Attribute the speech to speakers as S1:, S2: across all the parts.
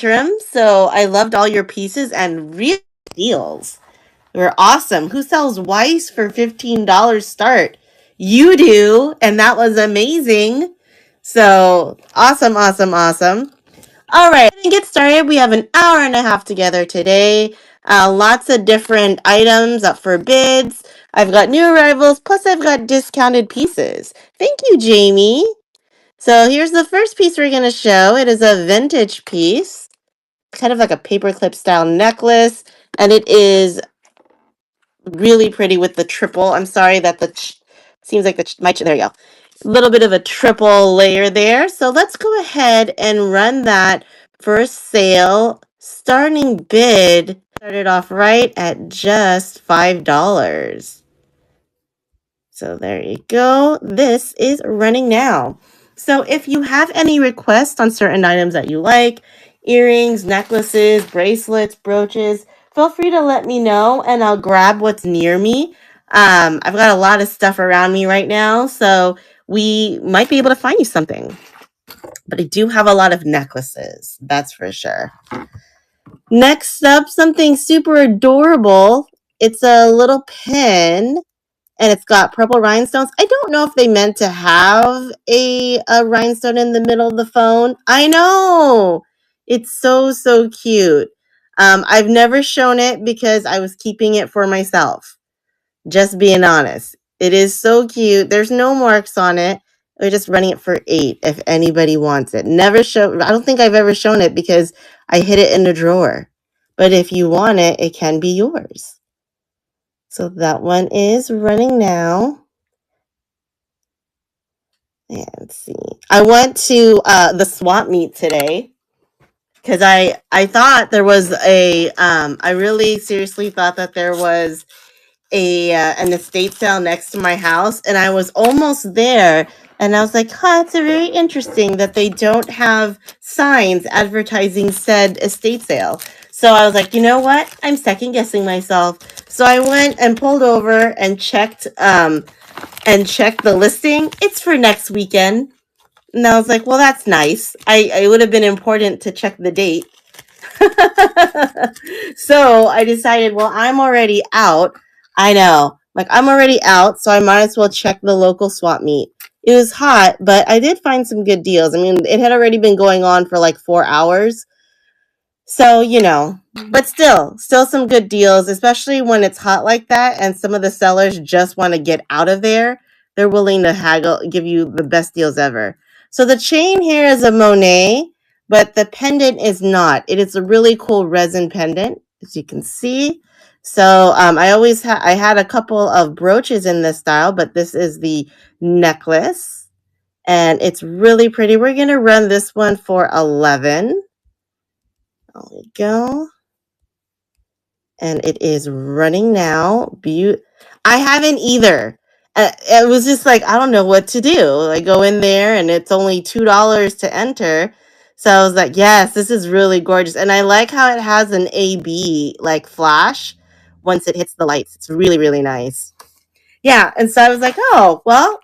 S1: interim, so I loved all your pieces and real deals. They were awesome. Who sells Weiss for $15 start? You do, and that was amazing. So awesome, awesome, awesome. All right, let's get started. We have an hour and a half together today. Lots of different items up for bids. I've got new arrivals, plus I've got discounted pieces. Thank you, Jamie. So here's the first piece we're going to show. It is a vintage piece, kind of like a paperclip style necklace, and it is really pretty with the triple. I'm sorry that seems like there you go. A little bit of a triple layer there. So let's go ahead and run that for sale. Starting bid started off right at just $5. So there you go. This is running now. So if you have any requests on certain items that you like, earrings, necklaces, bracelets, brooches, feel free to let me know and I'll grab what's near me. I've got a lot of stuff around me right now, so we might be able to find you something. But I do have a lot of necklaces, that's for sure. Next up, something super adorable. It's a little pin and it's got purple rhinestones. I don't know if they meant to have a rhinestone in the middle of the phone. I know. It's so, so cute. I've never shown it because I was keeping it for myself. Just being honest. It is so cute. There's no marks on it. We're just running it for $8 if anybody wants it. I don't think I've ever shown it because I hid it in a drawer. But if you want it, it can be yours. So that one is running now. And let's see. I went to the swap meet today because I thought there was I really seriously thought that there was an estate sale next to my house, and I was almost there, and I was like, it's very interesting that they don't have signs advertising said estate sale. So I was like, you know what? I'm second guessing myself. So I went and pulled over and checked the listing. It's for next weekend. And I was like, well, that's nice. It would have been important to check the date. So I decided, well, I'm already out. I know. Like, I'm already out, so I might as well check the local swap meet. It was hot, but I did find some good deals. I mean, it had already been going on for like 4 hours. So, but still some good deals, especially when it's hot like that and some of the sellers just want to get out of there. They're willing to haggle, give you the best deals ever. So the chain here is a Monet, but the pendant is not. It is a really cool resin pendant, as you can see. So I had a couple of brooches in this style, but this is the necklace, and it's really pretty. We're going to run this one for $11. There we go. And it is running now. I haven't either. It was just like, I don't know what to do. I go in there and it's only $2 to enter. So I was like, yes, this is really gorgeous. And I like how it has an AB like flash once it hits the lights. It's really, really nice. Yeah. And so I was like, oh, well,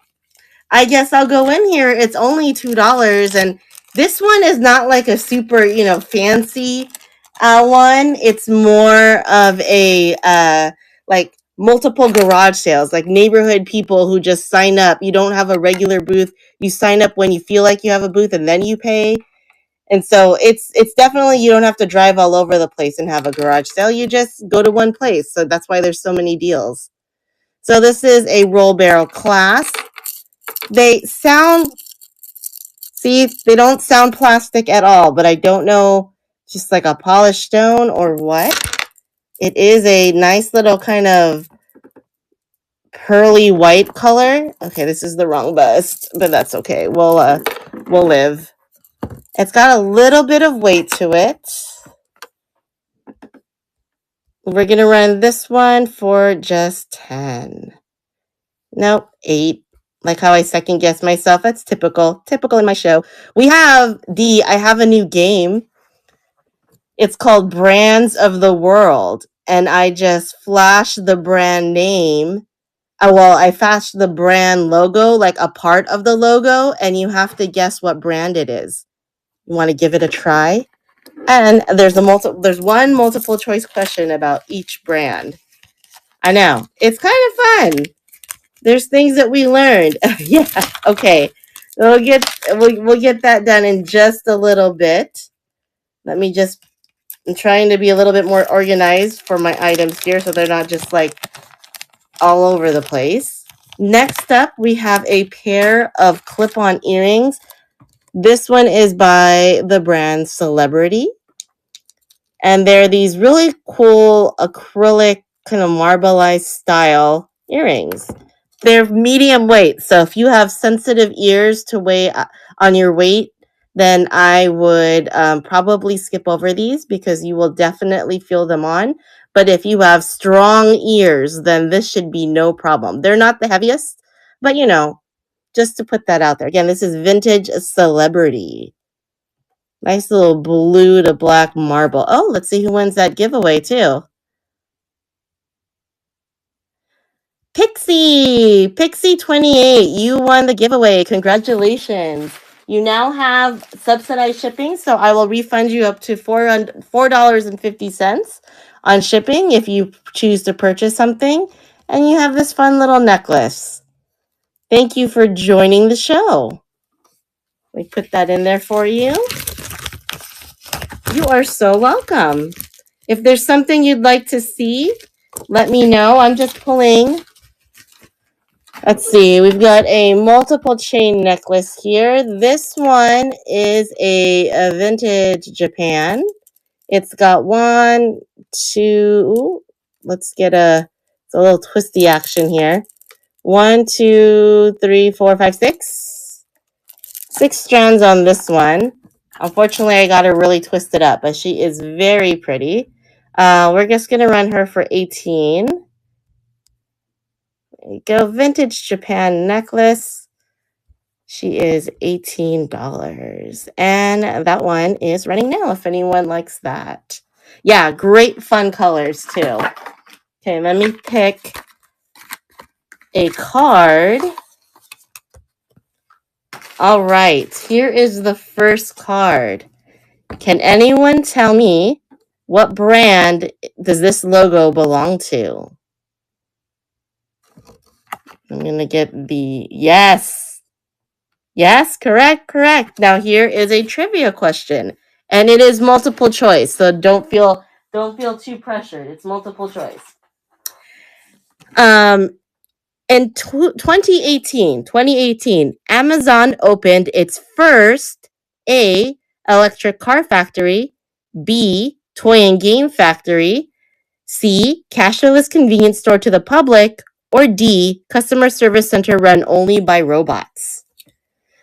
S1: I guess I'll go in here. It's only $2. And this one is not like a super, fancy one. It's more of a like multiple garage sales, like neighborhood people who just sign up. You don't have a regular booth. You sign up when you feel like you have a booth and then you pay. And so it's definitely, you don't have to drive all over the place and have a garage sale. You just go to one place. So that's why there's so many deals. So this is a roll barrel clasp. They don't sound plastic at all, but I don't know, just like a polished stone or what. It is a nice little kind of pearly white color. Okay, this is the wrong bust, but that's okay. We'll live. It's got a little bit of weight to it. We're going to run this one for just 10. Nope, 8. Like how I second guess myself. That's typical in my show. I have a new game. It's called Brands of the World. And I just flashed the brand name. I flashed the brand logo, like a part of the logo, and you have to guess what brand it is. You want to give it a try? And there's one multiple choice question about each brand. I know. It's kind of fun. There's things that we learned. Yeah. Okay. We'll get that done in just a little bit. Let me just I'm trying to be a little bit more organized for my items here so they're not just like all over the place. Next up, we have a pair of clip-on earrings. This one is by the brand Celebrity. And they're these really cool acrylic kind of marbleized style earrings. They're medium weight. So if you have sensitive ears to weigh on your weight, then I would probably skip over these because you will definitely feel them on. But if you have strong ears, then this should be no problem. They're not the heaviest, but just to put that out there. Again, this is Vintage Celebrity. Nice little blue to black marble. Oh, let's see who wins that giveaway too. Pixie 28, you won the giveaway. Congratulations. You now have subsidized shipping, so I will refund you up to $4.50 on shipping if you choose to purchase something. And you have this fun little necklace. Thank you for joining the show. We put that in there for you. You are so welcome. If there's something you'd like to see, let me know. I'm just pulling. Let's see. We've got a multiple chain necklace here. This one is a vintage Japan. It's got 1, 2. Let's get it's a little twisty action here. 1, 2, 3, 4, 5, 6. 6 strands on this one. Unfortunately, I got her really twisted up, but she is very pretty. We're just going to run her for 18. There you go. Vintage Japan necklace. She is $18. And that one is running now if anyone likes that. Yeah, great fun colors too. Okay, let me pick a card. All right, here is the first card. Can anyone tell me what brand does this logo belong to? I'm going to get the yes. Yes, correct. Now here is a trivia question. And it is multiple choice, so don't feel too pressured. It's multiple choice. In 2018, Amazon opened its first A, electric car factory, B, toy and game factory, C, cashless convenience store to the public, or D, customer service center run only by robots.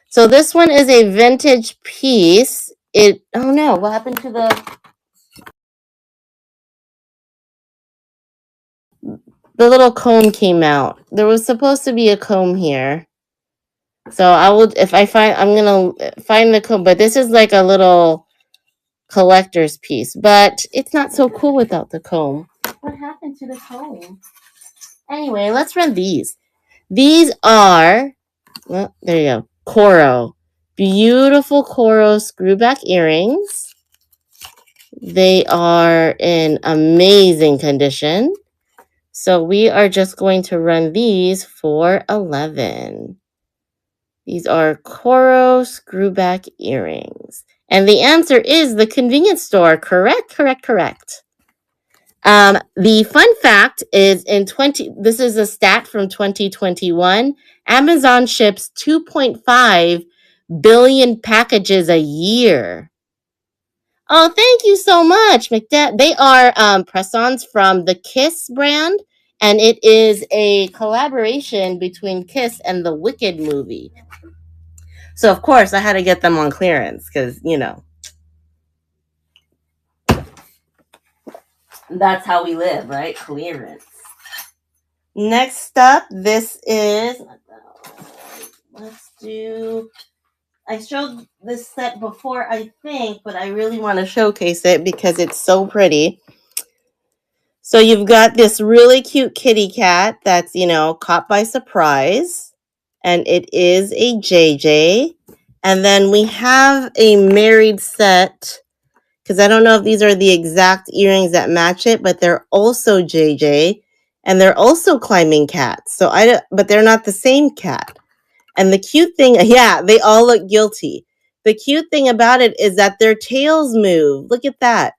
S1: So this one is a vintage piece. Oh no, what happened to the little comb came out. There was supposed to be a comb here. So I'm gonna find the comb, but this is like a little collector's piece, but it's not so cool without the comb. What happened to the comb? Anyway, let's run these. These are, well, there you go, Coro. Beautiful Coro screwback earrings. They are in amazing condition. So we are just going to run these for $11. These are Coro screwback earrings. And the answer is the convenience store. Correct. The fun fact is this is a stat from 2021. Amazon ships 2.5 billion packages a year. Oh, thank you so much, McDad. They are press-ons from the Kiss brand, and it is a collaboration between Kiss and the Wicked movie. So, of course, I had to get them on clearance because, that's how we live, right? Clearance. Next up, this is, I showed this set before, I think, but I really want to showcase it because it's so pretty. So you've got this really cute kitty cat that's, caught by surprise. And it is a JJ. And then we have a married set because I don't know if these are the exact earrings that match it, but they're also JJ, and they're also climbing cats. But they're not the same cat. And the cute thing, yeah, they all look guilty. The cute thing about it is that their tails move. Look at that.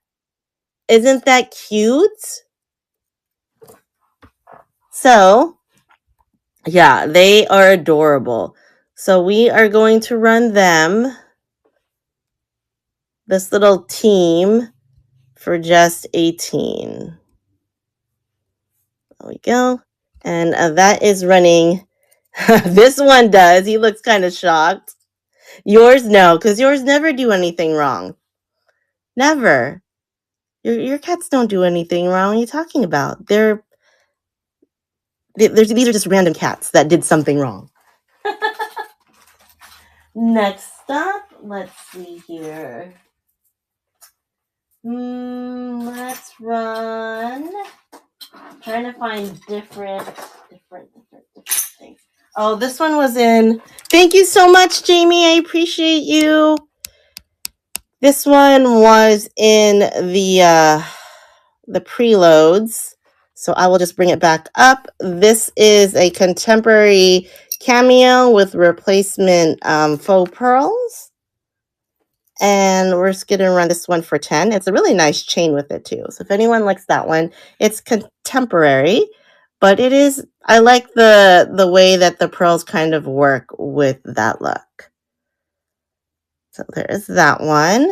S1: Isn't that cute? So, yeah, they are adorable. So we are going to run them, this little team, for just 18. There we go. And that is running. This one does. He looks kind of shocked. Yours, no, because yours never do anything wrong. Never. Your cats don't do anything wrong. What are you talking about? These are just random cats that did something wrong. Next up, let's see here. Let's run. I'm trying to find different things. Oh, this one was in. Thank you so much, Jamie. I appreciate you. This one was in the preloads. So I will just bring it back up. This is a contemporary cameo with replacement faux pearls. And we're just going to run this one for 10. It's a really nice chain with it too. So if anyone likes that one, it's contemporary, but it is, I like the way that the pearls kind of work with that look. So there is that one.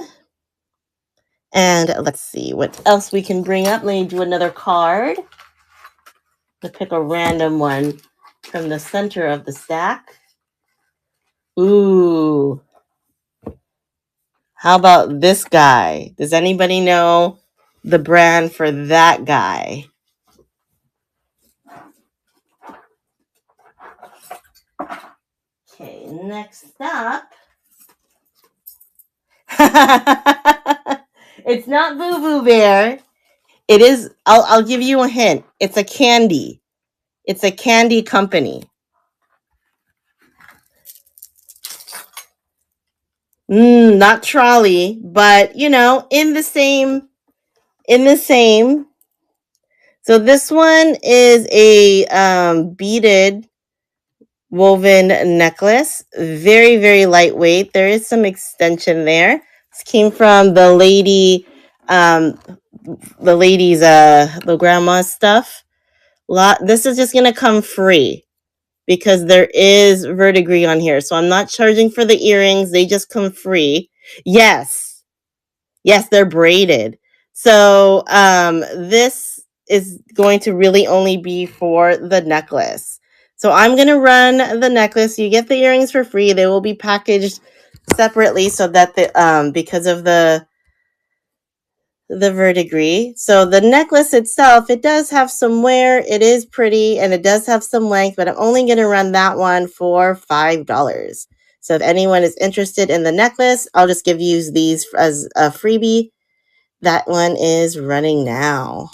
S1: And let's see what else we can bring up. Let me do another card. To pick a random one from the center of the stack. Ooh. How about this guy? Does anybody know the brand for that guy? Okay, next up. It's not Boo Boo Bear. It is, I'll give you a hint. It's a candy. It's a candy company. Not Trolley, but in the same. So this one is a beaded woven necklace. Very, very lightweight. There is some extension there. This came from the lady's the grandma's stuff. This is just gonna come free because there is verdigris on here. So I'm not charging for the earrings. They just come free. Yes, they're braided. So this is going to really only be for the necklace. So I'm going to run the necklace. You get the earrings for free. They will be packaged separately so that because of the verdigris. So the necklace itself, it does have some wear. It is pretty and it does have some length, but I'm only going to run that one for $5. So if anyone is interested in the necklace, I'll just give you these as a freebie. That one is running now.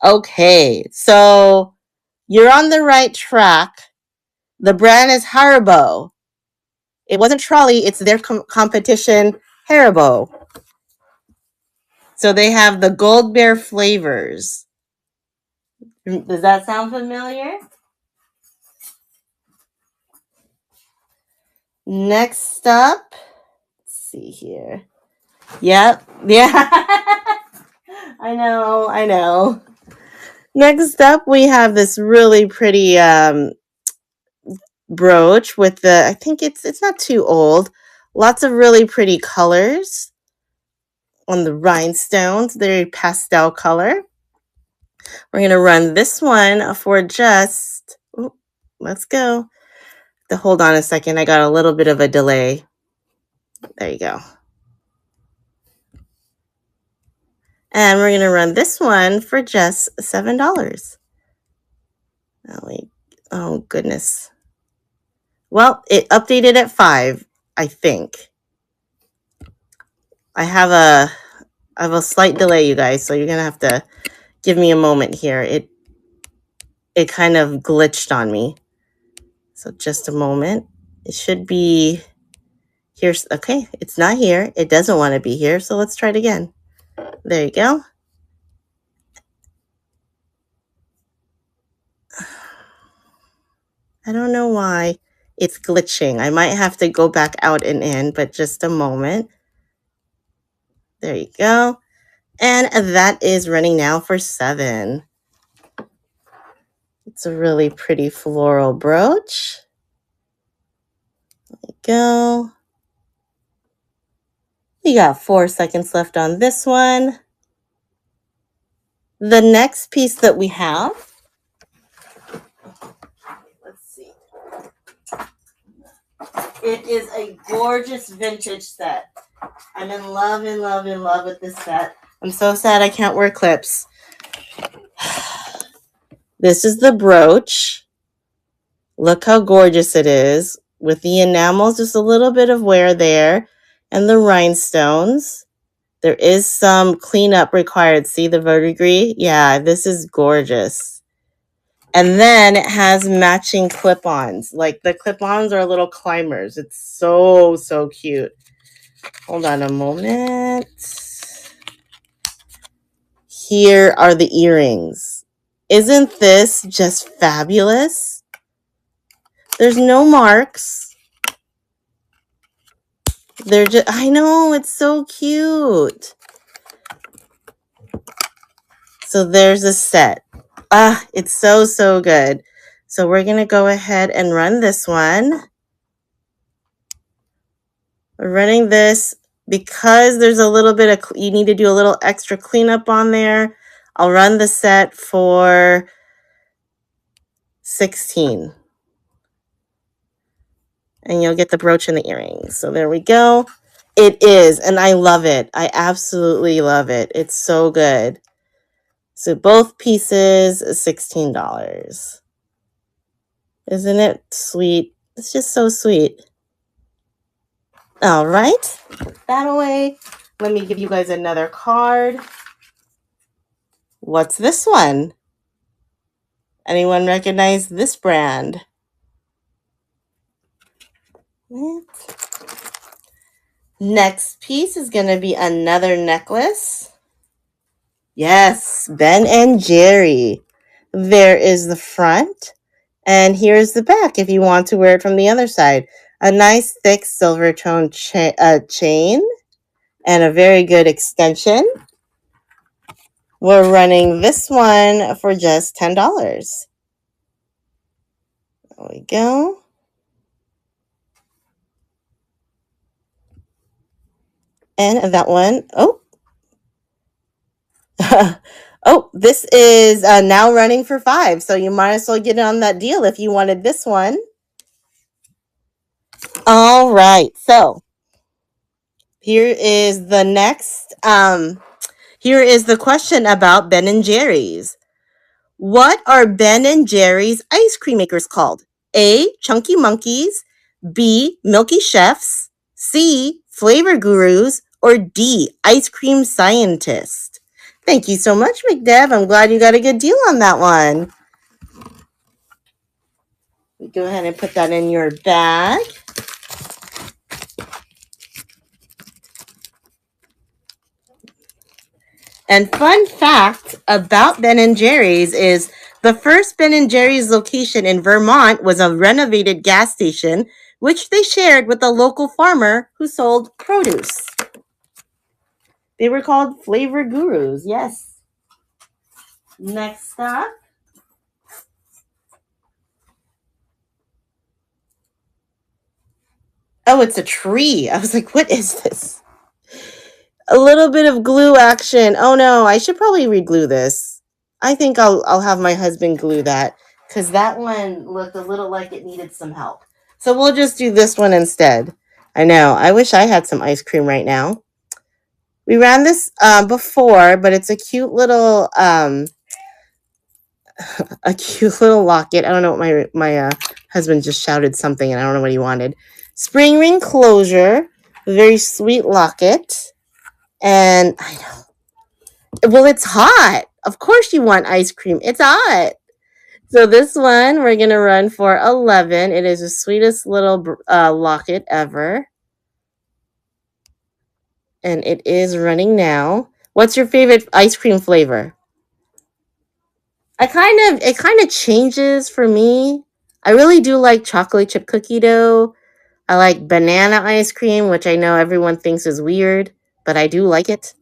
S1: Okay, so you're on the right track. The brand is Haribo. It wasn't Trolley, it's their competition, Haribo. So they have the Gold Bear flavors. Does that sound familiar? Next up, let's see here. Yep, yeah. I know. Next up, we have this really pretty brooch with I think it's not too old. Lots of really pretty colors on the rhinestones. Very pastel color. We're going to run this one for just, let's go. Hold on a second. I got a little bit of a delay. There you go. And we're going to run this one for just $7. Oh, goodness. Well, it updated at 5, I think. I have a slight delay, you guys, so you're going to have to give me a moment here. It kind of glitched on me. So just a moment. It should be Here's, okay, it's not here. It doesn't want to be here. So let's try it again. There you go. I don't know why it's glitching. I might have to go back out and in, but just a moment. There you go. And that is running now for 7. It's a really pretty floral brooch. There you go. We got 4 seconds left on this one. The next piece that we have, let's see. It is a gorgeous vintage set. I'm in love with this set. I'm so sad I can't wear clips. This is the brooch. Look how gorgeous it is. With the enamels, just a little bit of wear there. And the rhinestones. There is some cleanup required. See the verdigris? Yeah, this is gorgeous. And then it has matching clip-ons. Like the clip-ons are little climbers. It's so, so cute. Hold on a moment. Here are the earrings. Isn't this just fabulous? There's no marks. They're just, I know, it's so cute. So there's a set. Ah, it's so, so good. So we're going to go ahead and run this one. We're running this because there's a little bit of, you need to do a little extra cleanup on there. I'll run the set for 16. And you'll get the brooch and the earrings. So there we go. It is, and I love it. I absolutely love it. It's so good. So both pieces, $16. Isn't it sweet? It's just so sweet. All right, put that away. Let me give you guys another card. What's this one? Anyone recognize this brand? Next piece is going to be another necklace. Yes, Ben and Jerry. There is the front, and here's the back if you want to wear it from the other side. A nice thick silver tone chain and a very good extension. We're running this one for just $10. There we go. And that one, oh, this is now running for $5. So you might as well get on that deal if you wanted this one. All right. So here is the next. Here is the question about Ben and Jerry's. What are Ben and Jerry's ice cream makers called? A, Chunky Monkeys, B, Milky Chefs, C, Flavor Gurus, or D, Ice Cream Scientist? Thank you so much, McDev. I'm glad you got a good deal on that one. Go ahead and put that in your bag. And fun fact about Ben & Jerry's is the first Ben & Jerry's location in Vermont was a renovated gas station, which they shared with a local farmer who sold produce. They were called Flavor Gurus, yes. Next up. Oh, it's a tree. I was like, what is this? A little bit of glue action. Oh no, I should probably re-glue this. I think I'll have my husband glue that because that one looked a little like it needed some help. So we'll just do this one instead. I know. I wish I had some ice cream right now. We ran this before, but it's a cute little a cute little locket. I don't know what my husband just shouted something and I don't know what he wanted. Spring ring closure, very sweet locket. And I know. Well, it's hot. Of course you want ice cream. It's hot. So this one we're going to run for 11. It is the sweetest little locket ever. and it is running now. What's your favorite ice cream flavor? It kind of changes for me. I really do like chocolate chip cookie dough. I like banana ice cream, which I know everyone thinks is weird, but I do like it.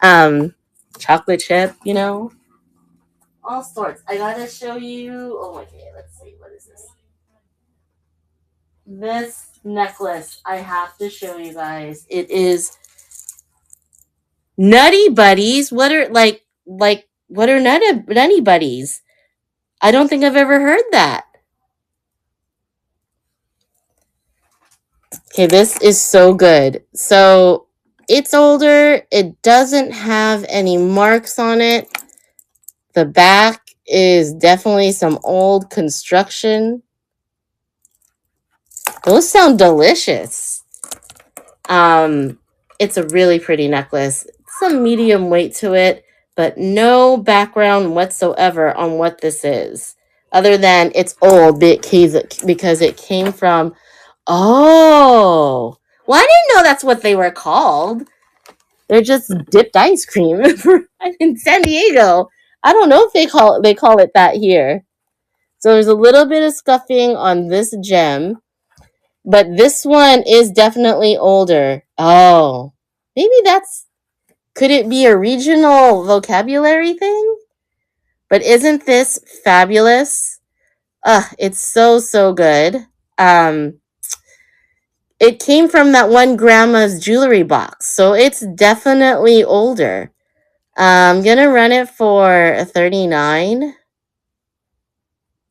S1: Um, chocolate chip, you know, all sorts. I gotta show you. Oh my god, let's see. What is this? This necklace. I have to show you guys. It is Nutty Buddies. What are Nutty Buddies? I don't think I've ever heard that. Okay, this is so good. So it's older. It doesn't have any marks on it. The back is definitely some old construction. Those sound delicious. It's a really pretty necklace. Some medium weight to it, but no background whatsoever on what this is. Other than it's old because it came from. Oh, well, I didn't know that's what they were called. They're just dipped ice cream in San Diego. I don't know if they call it that here. So there's a little bit of scuffing on this gem, but this one is definitely older. Oh, maybe could it be a regional vocabulary thing? But isn't this fabulous? It's so good. Um, it came from that one grandma's jewelry box, so it's definitely older. I'm gonna run it for 39.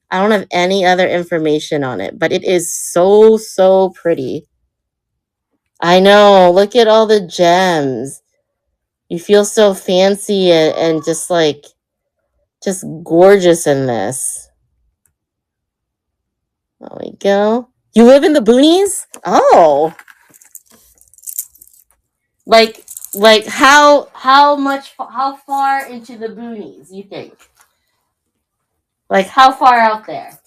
S1: I don't have any other information on it, but it is so pretty. I know. Look at all the gems. You feel so fancy and just gorgeous in this. There we go. You live in the boonies? Oh. Like how far into the boonies you think? Like how far out there?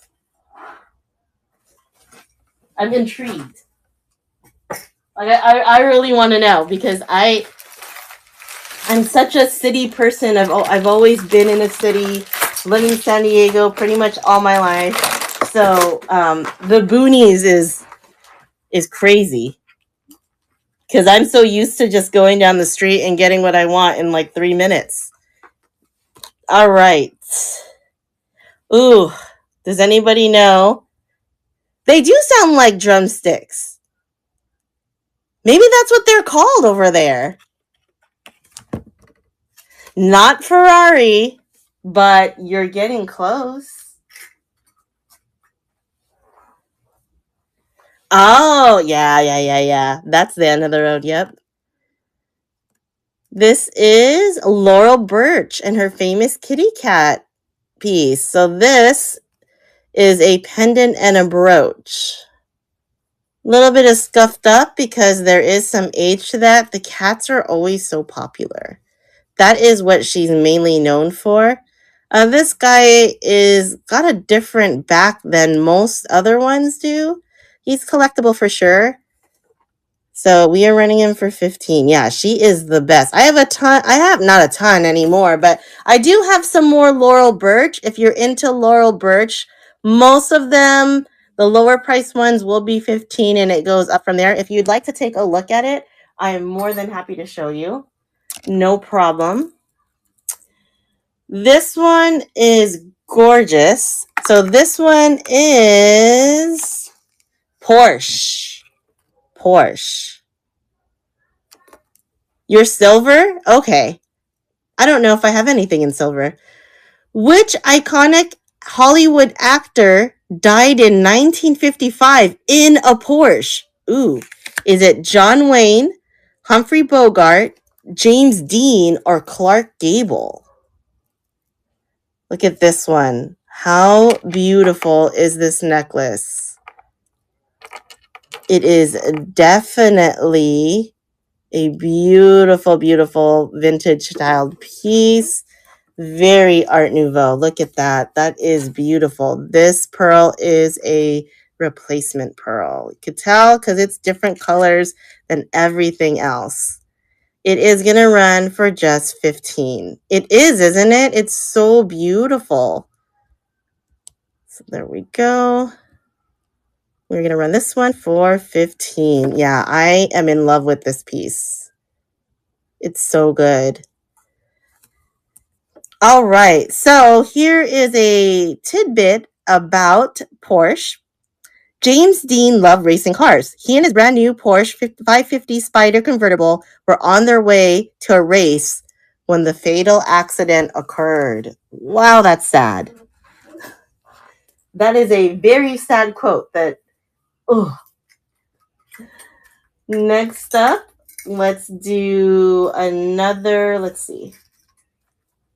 S1: I'm intrigued. Like I really want to know because I'm such a city person. I've always been in a city, lived in San Diego pretty much all my life. So the boonies is crazy because I'm so used to just going down the street and getting what I want in like 3 minutes. All right. Ooh, does anybody know? They do sound like drumsticks. Maybe that's what they're called over there. Not Ferrari, but you're getting close. Oh, yeah. That's the end of the road, yep. This is Laurel Birch and her famous kitty cat piece. So this is a pendant and a brooch. A little bit of scuffed up because there is some age to that. The cats are always so popular. That is what she's mainly known for. This guy is got a different back than most other ones do. He's collectible for sure. So we are running him for 15. Yeah, she is the best. I have a ton. I have not a ton anymore, but I do have some more Laurel Birch. If you're into Laurel Birch, most of them, the lower price ones will be 15 and it goes up from there. If you'd like to take a look at it, I am more than happy to show you. No problem. This one is gorgeous. So this one is Porsche. You're silver? Okay. I don't know if I have anything in silver. Which iconic Hollywood actor died in 1955 in a Porsche? Ooh. Is it John Wayne, Humphrey Bogart, James Dean, or Clark Gable? Look at this one. How beautiful is this necklace? It is definitely a beautiful vintage styled piece. Very Art Nouveau. Look at that. That is beautiful. This pearl is a replacement pearl. You could tell because it's different colors than everything else. It is going to run for just 15. It is, isn't it? It's so beautiful. So there we go. We're going to run this one for 15. Yeah, I am in love with this piece. It's so good. All right. So here is a tidbit about Porsche. James Dean loved racing cars. He and his brand new Porsche 550 Spider convertible were on their way to a race when the fatal accident occurred. Wow, that's sad. That is a very sad quote. Next up, let's do another, let's see.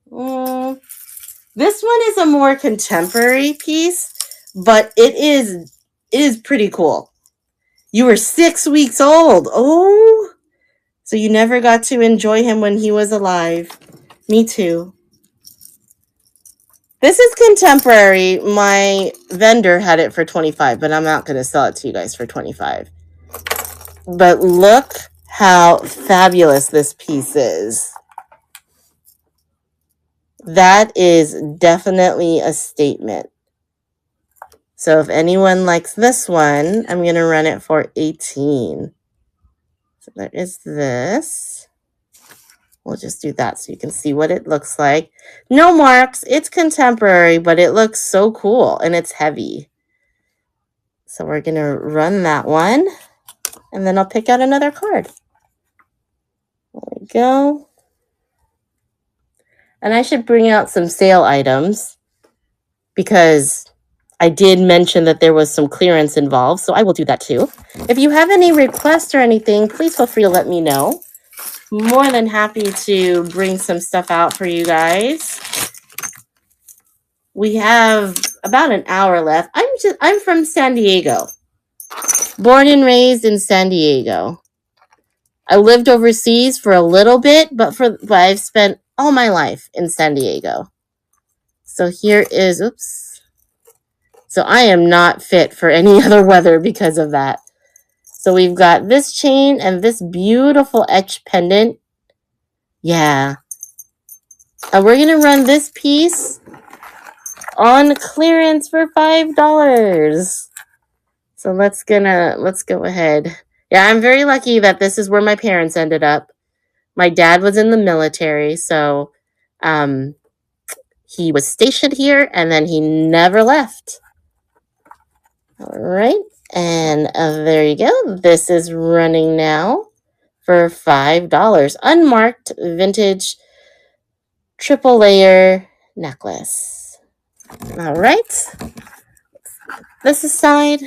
S1: This one is a more contemporary piece, but it is pretty cool. You were 6 weeks old. Oh, so you never got to enjoy him when he was alive. Me too. This is contemporary. My vendor had it for 25, but I'm not going to sell it to you guys for 25. But look how fabulous this piece is. That is definitely a statement. So if anyone likes this one, I'm going to run it for 18. So there is this. We'll just do that so you can see what it looks like. No marks. It's contemporary, but it looks so cool and it's heavy. So we're going to run that one and then I'll pick out another card. There we go. And I should bring out some sale items because I did mention that there was some clearance involved, so I will do that too. If you have any requests or anything, please feel free to let me know. More than happy to bring some stuff out for you guys. We have about an hour left. I'm from San Diego. Born and raised in San Diego. I lived overseas for a little bit, but I've spent all my life in San Diego. So here is, oops. So I am not fit for any other weather because of that. So we've got this chain and this beautiful etched pendant. Yeah. And we're going to run this piece on clearance for $5. So let's go ahead. Yeah, I'm very lucky that this is where my parents ended up. My dad was in the military, so he was stationed here and then he never left. All right. And there you go. This is running now for $5. Unmarked vintage triple layer necklace. All right. This aside.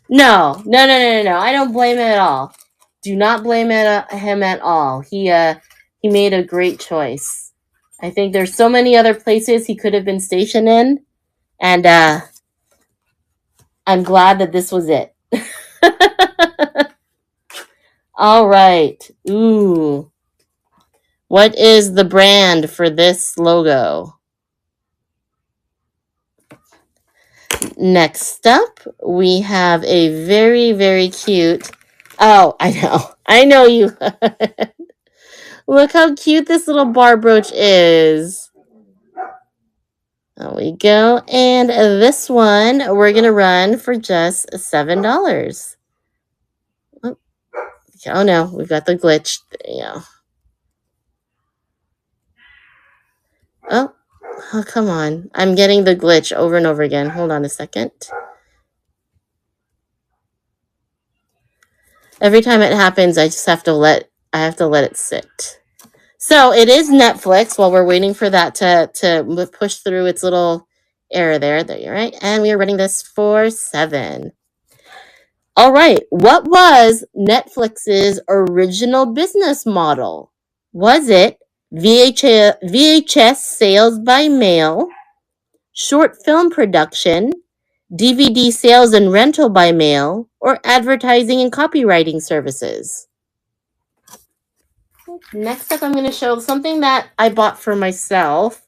S1: No. I don't blame him at all. Do not blame him at all. He made a great choice. I think there's so many other places he could have been stationed in, and I'm glad that this was it. All right. Ooh. What is the brand for this logo? Next up, we have a very, very cute... Oh, I know you. Look how cute this little bar brooch is. There we go. And this one, we're going to run for just $7. Oh no, we've got the glitch. There you go. Oh, come on. I'm getting the glitch over and over again. Hold on a second. Every time it happens, I have to let it sit. So it is Netflix while we're waiting for that to push through its little error there. There you're right. And we are running this for $7. All right. What was Netflix's original business model? Was it VHS sales by mail, short film production, DVD sales and rental by mail, or advertising and copywriting services? Next up, I'm going to show something that I bought for myself.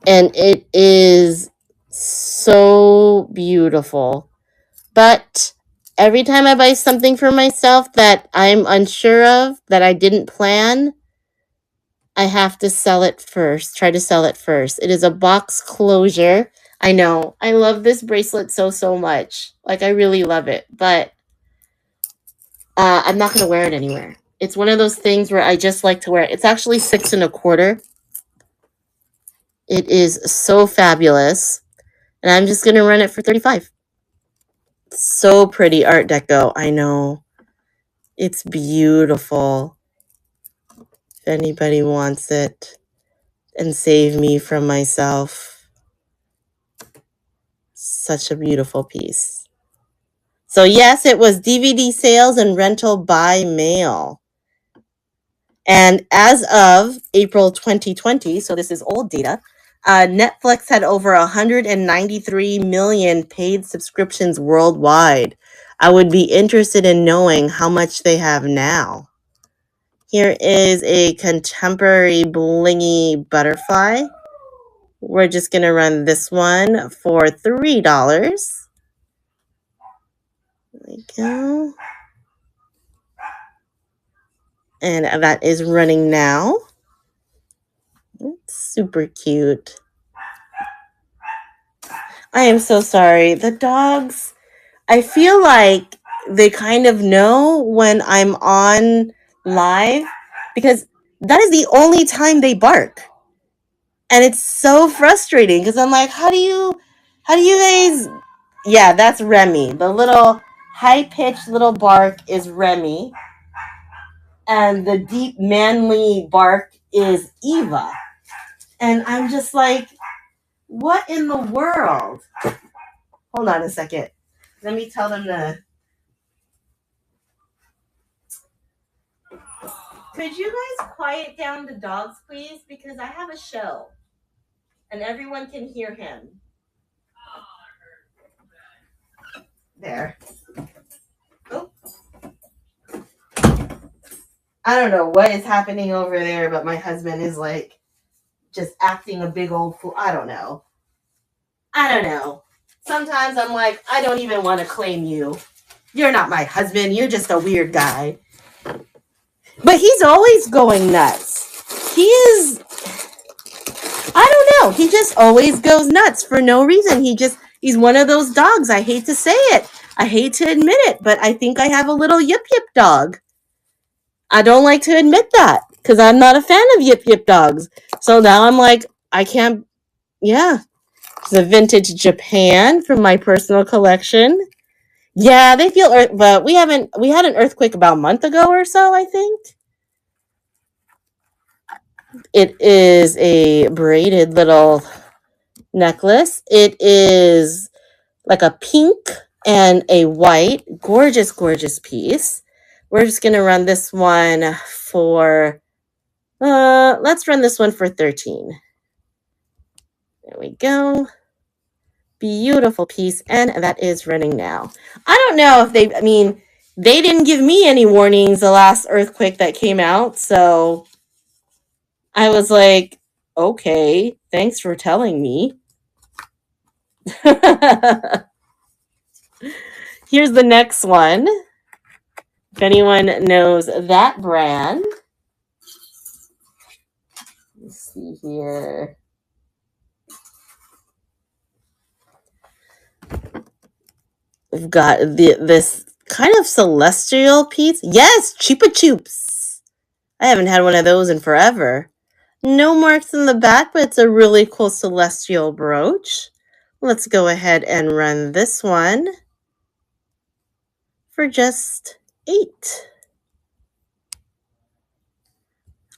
S1: And it is so beautiful. But every time I buy something for myself that I'm unsure of, that I didn't plan, I have to sell it first. Try to sell it first. It is a box closure. I know. I love this bracelet so much. Like, I really love it. But I'm not going to wear it anywhere. It's one of those things where I just like to wear it. It's actually 6.25. It is so fabulous. And I'm just going to run it for 35. So pretty Art Deco. I know. It's beautiful. If anybody wants it and save me from myself. Such a beautiful piece. So yes, it was DVD sales and rental by mail. And as of April 2020, so this is old data, Netflix had over 193 million paid subscriptions worldwide. I would be interested in knowing how much they have now. Here is a contemporary blingy butterfly. We're just going to run this one for $3. There we go. And that is running now. It's super cute. I am so sorry. The dogs, I feel like they kind of know when I'm on live because that is the only time they bark. And it's so frustrating because I'm like, how do you guys, yeah, that's Remy. The little high-pitched little bark is Remy. And the deep manly bark is Eva. And I'm just like, what in the world? Hold on a second. Let me tell them to. Could you guys quiet down the dogs, please? Because I have a show. And everyone can hear him. There. Oh. I don't know what is happening over there, but my husband is like just acting a big old fool. I don't know. Sometimes I'm like, I don't even want to claim you. You're not my husband. You're just a weird guy. But he's always going nuts. He is, I don't know. He just always goes nuts for no reason. He's one of those dogs. I hate to say it. I hate to admit it, but I think I have a little yip yip dog. I don't like to admit that because I'm not a fan of yip yip dogs. So now I'm like, I can't, yeah. It's a vintage Japan from my personal collection. Yeah, they feel but we had an earthquake about a month ago or so, I think. It is a braided little necklace. It is like a pink and a white, gorgeous piece. We're just going to run this one for, let's run this one for 13. There we go. Beautiful piece. And that is running now. I don't know if they didn't give me any warnings the last earthquake that came out. So I was like, okay, thanks for telling me. Here's the next one. If anyone knows that brand. Let's see here. We've got this kind of celestial piece. Yes, Chupa Chups. I haven't had one of those in forever. No marks in the back, but it's a really cool celestial brooch. Let's go ahead and run this one for just $8.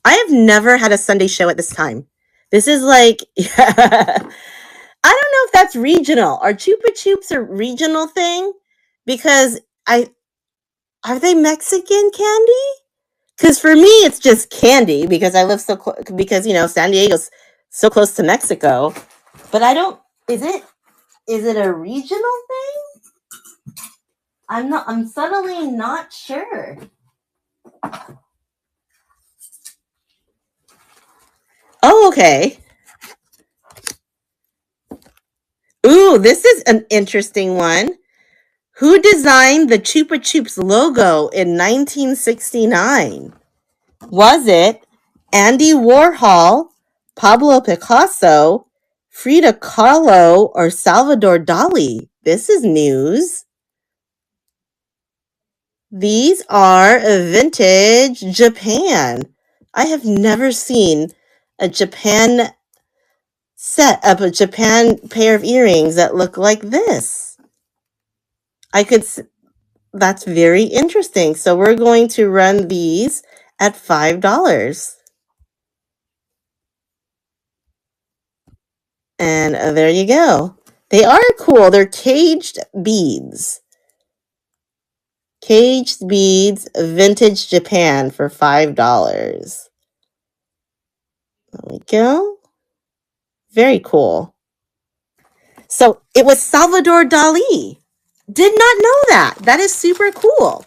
S1: I have never had a Sunday show at this time. This is like, I don't know if that's regional. Are Chupa Chups a regional thing? Because are they Mexican candy? Because for me, it's just candy because I live so close, because, San Diego's so close to Mexico. But is it a regional thing? I'm suddenly not sure. Oh, okay. Ooh, this is an interesting one. Who designed the Chupa Chups logo in 1969? Was it Andy Warhol, Pablo Picasso, Frida Kahlo, or Salvador Dali? This is news. These are vintage Japan. I have never seen a Japan set of a Japan pair of earrings that look like this. That's very interesting. So we're going to run these at $5. And there you go. They are cool. They're caged beads. Caged beads, vintage Japan for $5. There we go. Very cool. So it was Salvador Dali. Did not know that. That is super cool.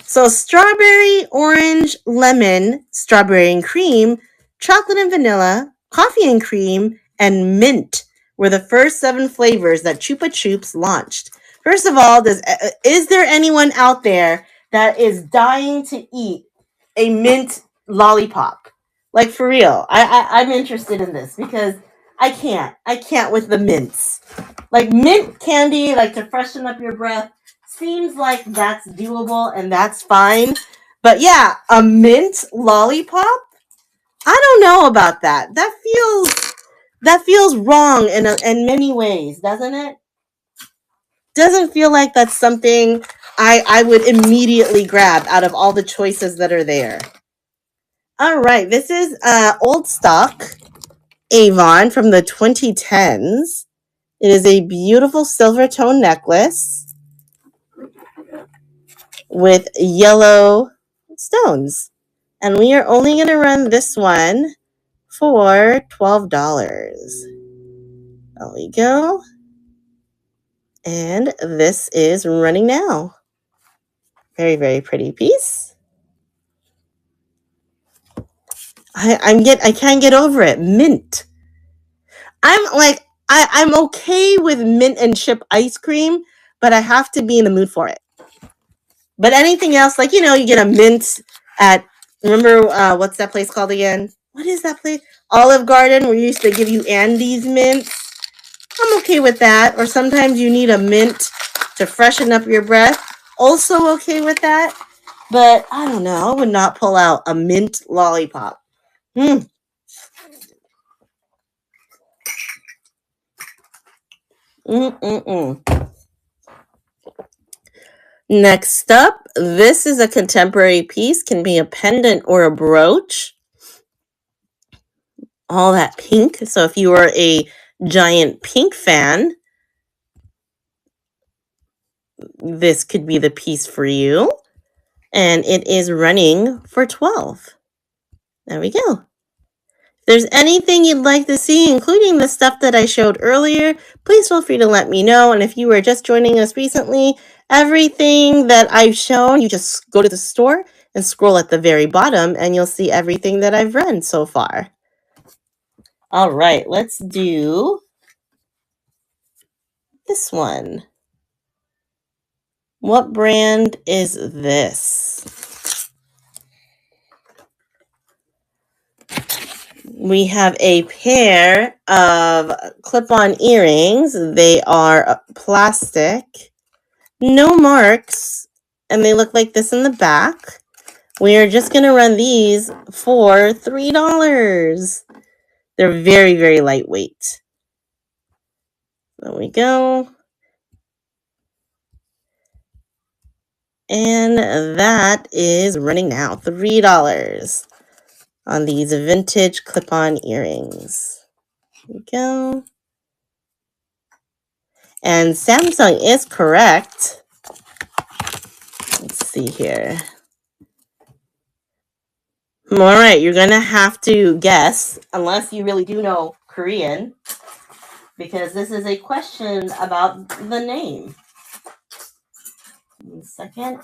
S1: So strawberry, orange, lemon, strawberry and cream, chocolate and vanilla, coffee and cream, and mint were the first 7 flavors that Chupa Chups launched. First of all, is there anyone out there that is dying to eat a mint lollipop? Like, for real, I'm interested in this because I can't with the mints. Like, mint candy, like to freshen up your breath, seems like that's doable and that's fine. But yeah, a mint lollipop? I don't know about that. That feels wrong in many ways, doesn't it? Doesn't feel like that's something I would immediately grab out of all the choices that are there. All right, this is old stock Avon from the 2010s. It is a beautiful silver tone necklace with yellow stones. And we are only going to run this one for $12. There we go. And this is running now. Very, very pretty piece. I can't get over it. Mint. I'm okay with mint and chip ice cream, but I have to be in the mood for it. But anything else, like, you get a mint at, remember, what's that place called again? What is that place? Olive Garden, where you used to give you Andes mints. I'm okay with that. Or sometimes you need a mint to freshen up your breath. Also okay with that. But I don't know. I would not pull out a mint lollipop. Next up, this is a contemporary piece. Can be a pendant or a brooch. All that pink. So if you are a giant pink fan, this could be the piece for you. And it is running for $12. There we go. If there's anything you'd like to see, including the stuff that I showed earlier, please feel free to let me know. And if you were just joining us recently, everything that I've shown, you just go to the store and scroll at the very bottom and you'll see everything that I've run so far. All right, let's do this one. What brand is this? We have a pair of clip-on earrings. They are plastic, no marks, and they look like this in the back. We are just going to run these for $3. They're very, very lightweight. There we go. And that is running now, $3 on these vintage clip-on earrings. There we go. And Samsung is correct. Let's see here. All right, you're going to have to guess, unless you really do know Korean, because this is a question about the name. 1 second.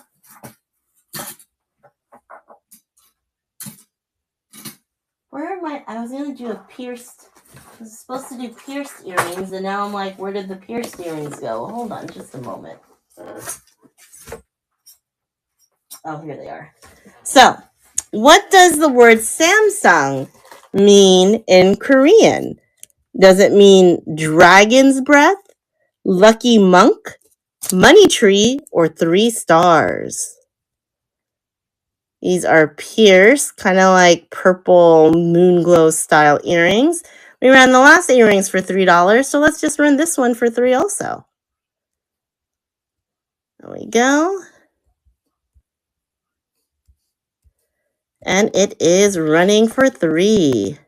S1: Where am I? I was going to do a pierced. I was supposed to do pierced earrings, and now I'm like, where did the pierced earrings go? Hold on just a moment. Oh, here they are. So, what does the word Samsung mean in Korean? Does it mean dragon's breath, lucky monk, money tree, or 3 stars? These are pierced, kind of like purple moon glow style earrings. We ran the last earrings for $3, so let's just run this one for $3 also. There we go. And it is running for $3.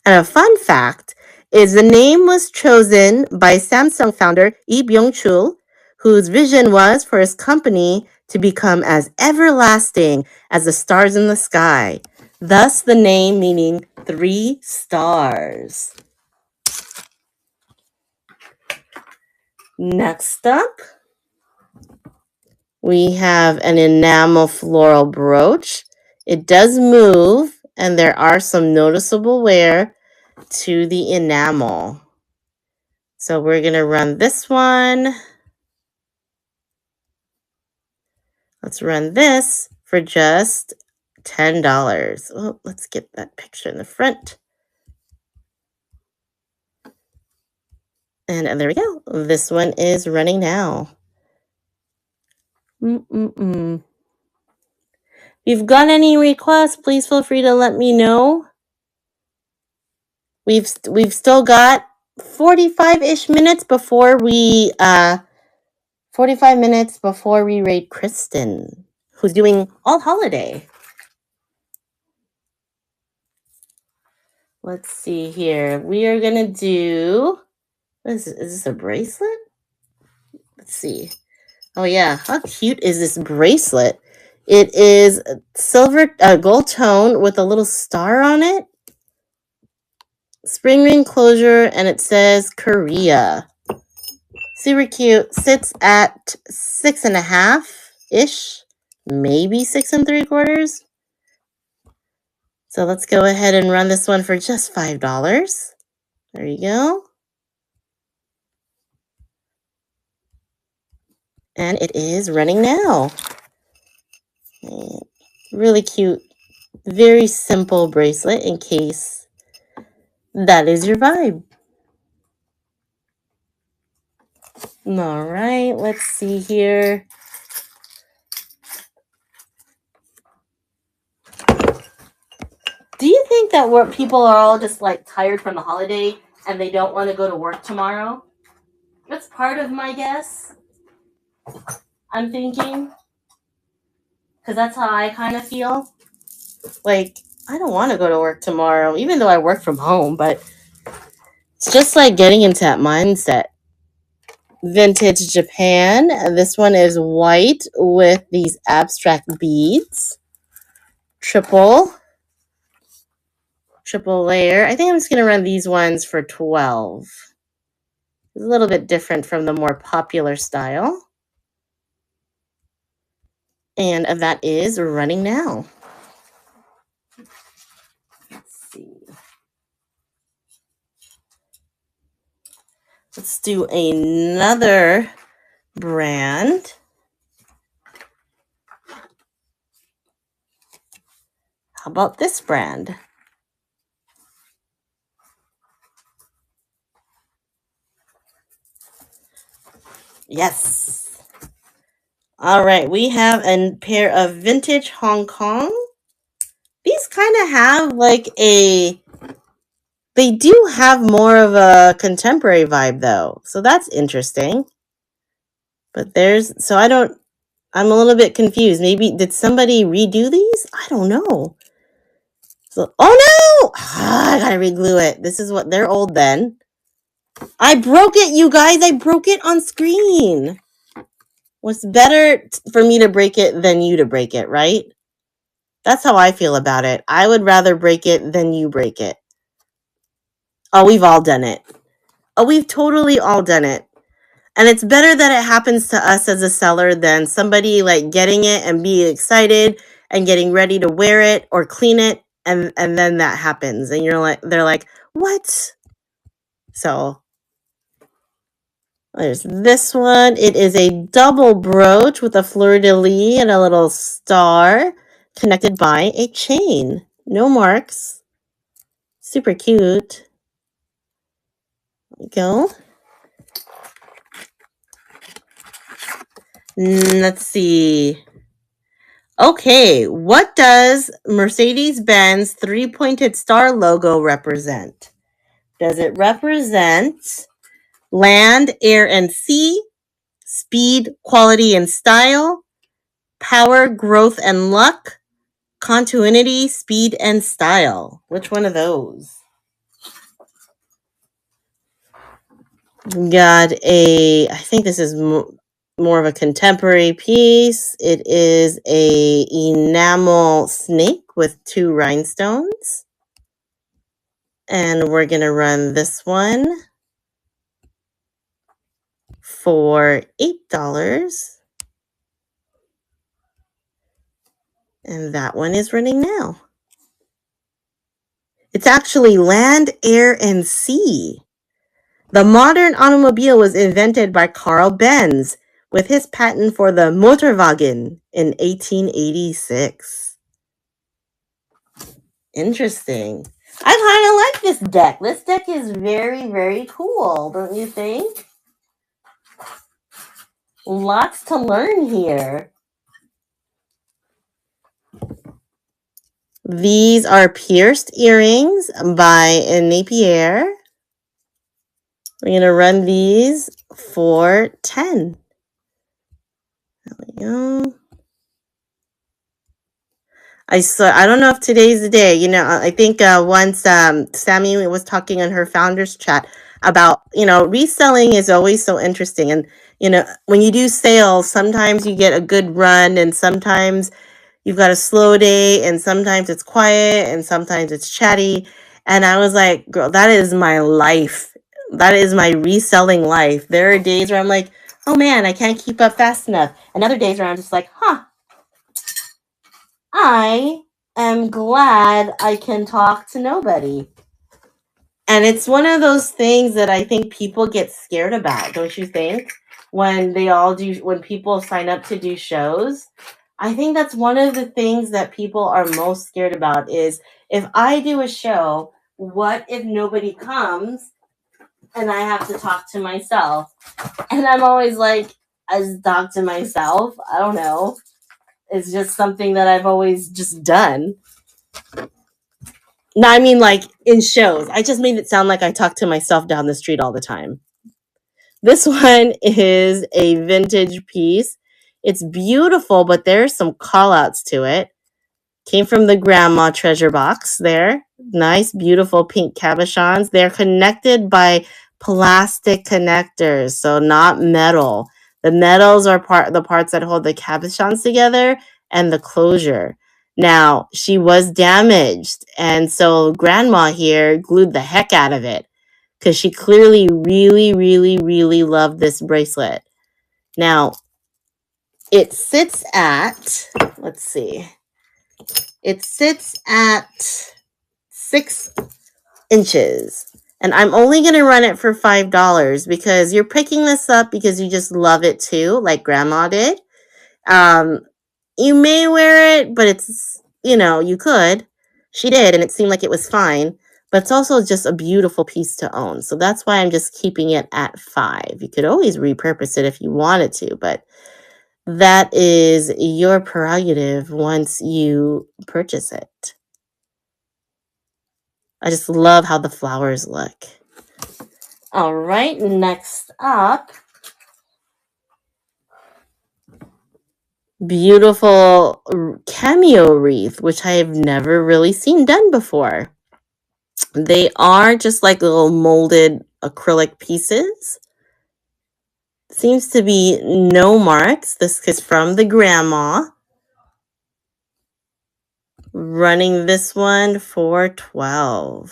S1: And a fun fact is the name was chosen by Samsung founder Lee Byung-chul, whose vision was for his company to become as everlasting as the stars in the sky. Thus the name meaning 3 stars. Next up, we have an enamel floral brooch. It does move, and there are some noticeable wear to the enamel. So we're going to run this one. Let's run this for just $10. Oh, let's get that picture in the front. And there we go. This one is running now. If you've got any requests, please feel free to let me know. We've still got 45-ish minutes before we 45 minutes before we raid Kristen, who's doing all holiday. Let's see here. We are gonna do. Is this a bracelet? Let's see. Oh yeah, how cute is this bracelet? It is silver, gold tone with a little star on it. Spring ring closure, and it says Korea. Super cute. Sits at 6.5-ish, maybe 6 3/4. So let's go ahead and run this one for just $5. There you go. And it is running now. Really cute, very simple bracelet in case that is your vibe. All right, let's see here. Do you think that people are all just like tired from the holiday and they don't want to go to work tomorrow? That's part of my guess. I'm thinking. Because that's how I kind of feel. Like, I don't want to go to work tomorrow, even though I work from home, but it's just like getting into that mindset. Vintage Japan. This one is white with these abstract beads. Triple layer. I think I'm just going to run these ones for $12. It's a little bit different from the more popular style. And that is running now. Let's see. Let's do another brand. How about this brand? Yes. All right, we have a pair of vintage Hong Kong. These kind of have like they do have more of a contemporary vibe though. So that's interesting. But I'm a little bit confused. Maybe did somebody redo these? I don't know. So, oh no! I gotta reglue it. This is what they're old then. I broke it, you guys. I broke it on screen. What's better for me to break it than you to break it, right? That's how I feel about it. I would rather break it than you break it. Oh, we've all done it. Oh, we've totally all done it. And it's better that it happens to us as a seller than somebody like getting it and being excited and getting ready to wear it or clean it. And then that happens. And they're like, what? So There's this one. It is a double brooch with a fleur-de-lis and a little star connected by a chain. No marks. Super cute. There we go. Let's see. Okay, what does Mercedes-Benz three-pointed star logo represent? Does it represent land, air, and sea, speed, quality, and style, power, growth, and luck, continuity, speed, and style? Which one of those? Got I think this is more of a contemporary piece. It is a enamel snake with 2 rhinestones. And we're going to run this one for $8. And that one is running now. It's actually land, air, and sea. The modern automobile was invented by Carl Benz with his patent for the Motorwagen in 1886. Interesting. I kind of like this deck. This deck is very, very cool, don't you think? Lots to learn here. These are pierced earrings by Napier. We're going to run these for $10. There we go. I don't know if today's the day. I think once Sammy was talking on her founders chat about, reselling is always so interesting. And, when you do sales, sometimes you get a good run and sometimes you've got a slow day and sometimes it's quiet and sometimes it's chatty. And I was like, girl, that is my life. That is my reselling life. There are days where I'm like, oh man, I can't keep up fast enough. And other days where I'm just like, I am glad I can talk to nobody. And it's one of those things that I think people get scared about, don't you think? When people sign up to do shows, I think that's one of the things that people are most scared about is if I do a show, what if nobody comes and I have to talk to myself? And I'm always like, I just talk to myself. I don't know. It's just something that I've always just done. No, I mean like in shows. I just made it sound like I talk to myself down the street all the time. This one is a vintage piece. It's beautiful, but there's some call outs to it. Came from the grandma treasure box there. Nice, beautiful pink cabochons. They're connected by plastic connectors, so not metal. The metals are the parts that hold the cabochons together and the closure. Now, she was damaged, and so grandma here glued the heck out of it because she clearly really, really, really loved this bracelet. Now, it sits at, let's see, it sits at 6 inches. And I'm only going to run it for $5 because you're picking this up because you just love it too, like grandma did. You may wear it, but it's, you could. She did, and it seemed like it was fine. But it's also just a beautiful piece to own. So that's why I'm just keeping it at $5. You could always repurpose it if you wanted to, but that is your prerogative once you purchase it. I just love how the flowers look. All right, next up. Beautiful cameo wreath, which I have never really seen done before. They are just like little molded acrylic pieces. Seems to be no marks. This is from the grandma. Running this one for $12.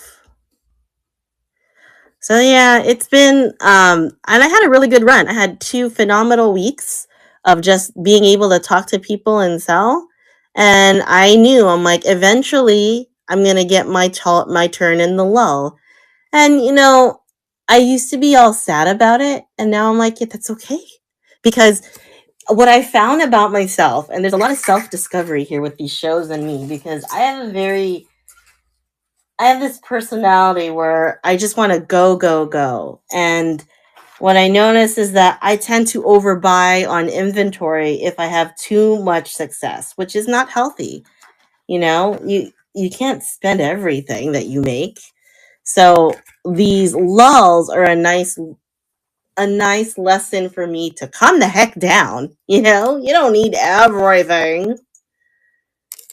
S1: So yeah, it's been and I had a really good run. I had 2 phenomenal weeks of just being able to talk to people and sell. And I knew, I'm like, eventually I'm going to get my turn in the lull. And I used to be all sad about it, and now I'm like, yeah, that's okay. Because what I found about myself, and there's a lot of self-discovery here with these shows and me, because I have this personality where I just want to go, go, go. And what I notice is that I tend to overbuy on inventory if I have too much success, which is not healthy. You can't spend everything that you make. So these lulls are a nice lesson for me to calm the heck down. You don't need everything.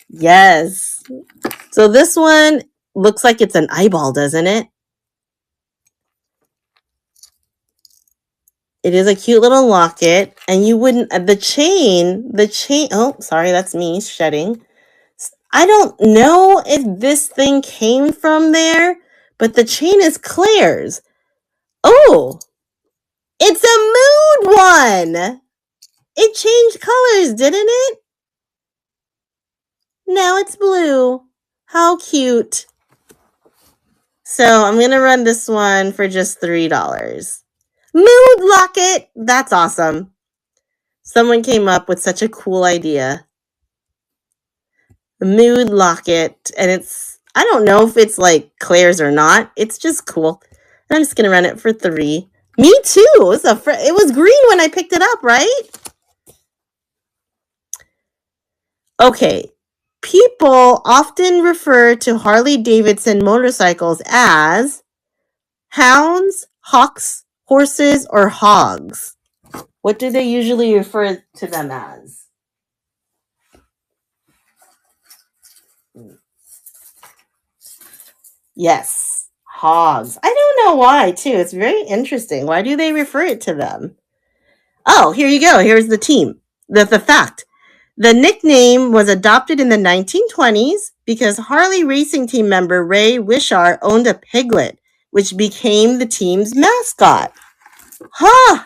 S1: Yes. So this one looks like it's an eyeball, doesn't it? It is a cute little locket, and you wouldn't the chain. Oh, sorry, that's me shedding. I don't know if this thing came from there, but the chain is Claire's. Oh, it's a mood one. It changed colors, didn't it? Now it's blue. How cute. So I'm going to run this one for just $3. Mood locket. That's awesome. Someone came up with such a cool idea. The mood locket. And I don't know if it's like Claire's or not. It's just cool. And I'm just going to run it for $3. Me too. It was green when I picked it up, right? Okay. People often refer to Harley-Davidson motorcycles as hounds, hawks, horses, or hogs. What do they usually refer to them as? Yes, hogs. I don't know why, too. It's very interesting. Why do they refer it to them? Oh, here you go. Here's the team. The fact. The nickname was adopted in the 1920s because Harley racing team member Ray Wishart owned a piglet, which became the team's mascot. Huh.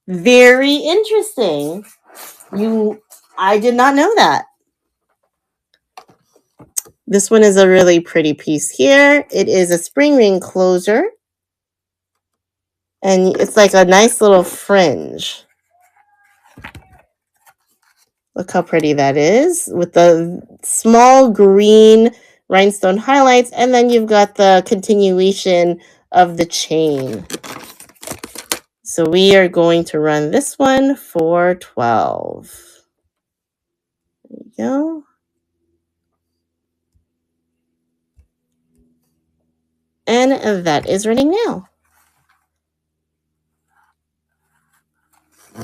S1: Very interesting. I did not know that. This one is a really pretty piece here. It is a spring ring closer. And it's like a nice little fringe. Look how pretty that is with the small green rhinestone highlights. And then you've got the continuation of the chain. So we are going to run this one for $12. There you go. And that is running now.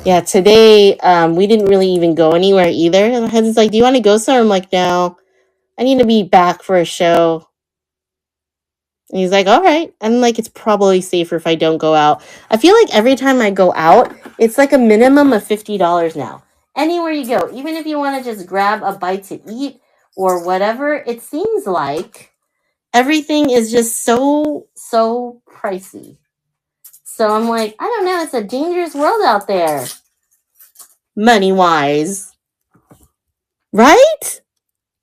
S1: Yeah, today we didn't really even go anywhere either. And my husband's like, do you want to go somewhere? I'm like, no, I need to be back for a show. And he's like, all right. I'm like, it's probably safer if I don't go out. I feel like every time I go out, it's like a minimum of $50 now. Anywhere you go, even if you want to just grab a bite to eat or whatever, it seems like everything is just so pricey. So I'm like, I don't know. It's a dangerous world out there. Money-wise. Right?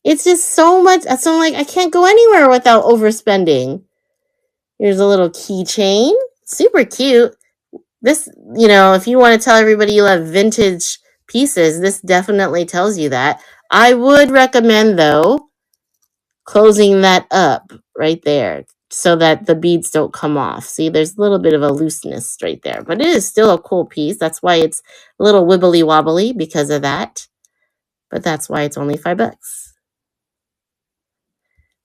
S1: It's just so much. So I'm like, I can't go anywhere without overspending. Here's a little keychain. Super cute. This, if you want to tell everybody you love vintage pieces, this definitely tells you that. I would recommend, though, closing that up right there so that the beads don't come off. See, there's a little bit of a looseness right there, but it is still a cool piece. That's why it's a little wibbly wobbly because of that. But that's why it's only $5.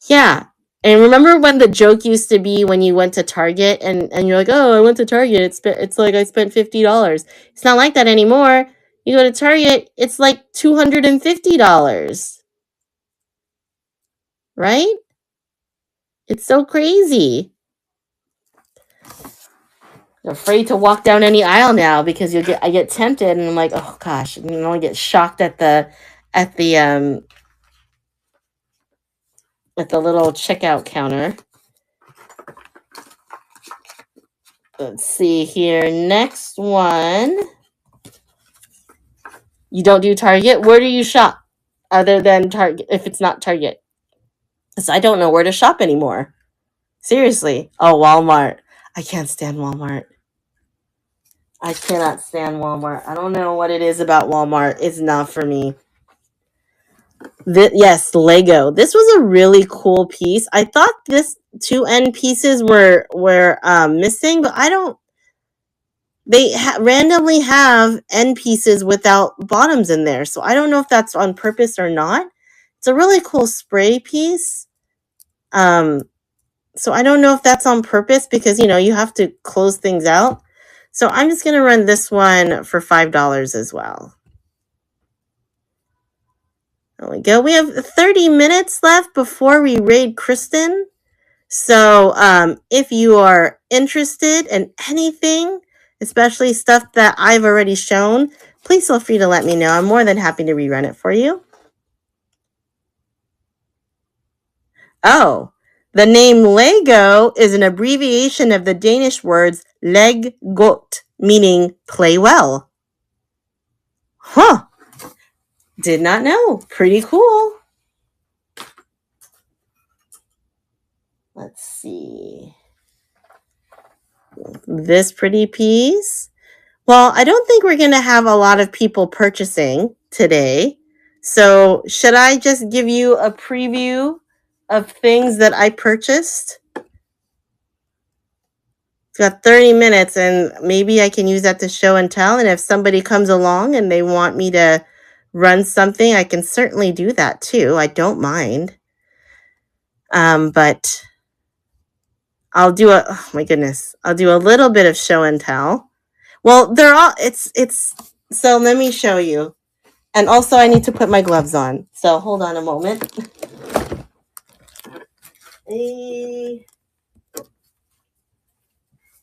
S1: Yeah. And remember when the joke used to be when you went to Target and you're like, oh, I went to Target. It's like I spent $50. It's not like that anymore. You go to Target, it's like $250. Right? It's so crazy. I'm afraid to walk down any aisle now because I get tempted and I'm like, oh gosh, and I get shocked at the little checkout counter. Let's see here. Next one. You don't do Target? Where do you shop other than Target if it's not Target? Because I don't know where to shop anymore. Seriously. Oh, Walmart. I can't stand Walmart. I cannot stand Walmart. I don't know what it is about Walmart. It's not for me. Yes, Lego. This was a really cool piece. I thought this two end pieces were missing, but I don't. They randomly have end pieces without bottoms in there, so I don't know if that's on purpose or not. It's a really cool spray piece. So I don't know if that's on purpose because you have to close things out. So I'm just gonna run this one for $5 as well. There we go. We have 30 minutes left before we raid Kristen. So if you are interested in anything, especially stuff that I've already shown, please feel free to let me know. I'm more than happy to rerun it for you. Oh, the name Lego is an abbreviation of the Danish words leg godt, meaning play well. Huh. Did not know. Pretty cool. Let's see. This pretty piece. Well, I don't think we're going to have a lot of people purchasing today. So should I just give you a preview of things that I purchased? It's got 30 minutes and maybe I can use that to show and tell. And if somebody comes along and they want me to run something, I can certainly do that too. I don't mind. But I'll do oh my goodness. I'll do a little bit of show and tell. Well, they're all, it's, so let me show you. And also I need to put my gloves on. So hold on a moment.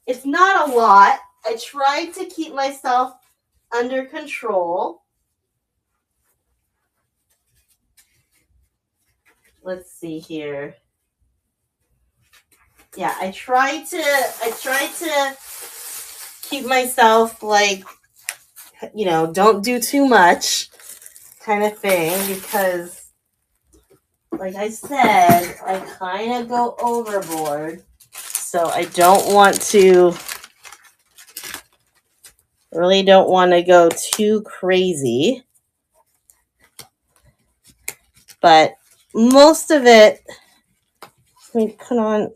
S1: It's not a lot. I tried to keep myself under control. Let's see here. Yeah, I tried to keep myself like, don't do too much kind of thing because like I said, I kind of go overboard. So I really don't want to go too crazy. But most of it, let me put on,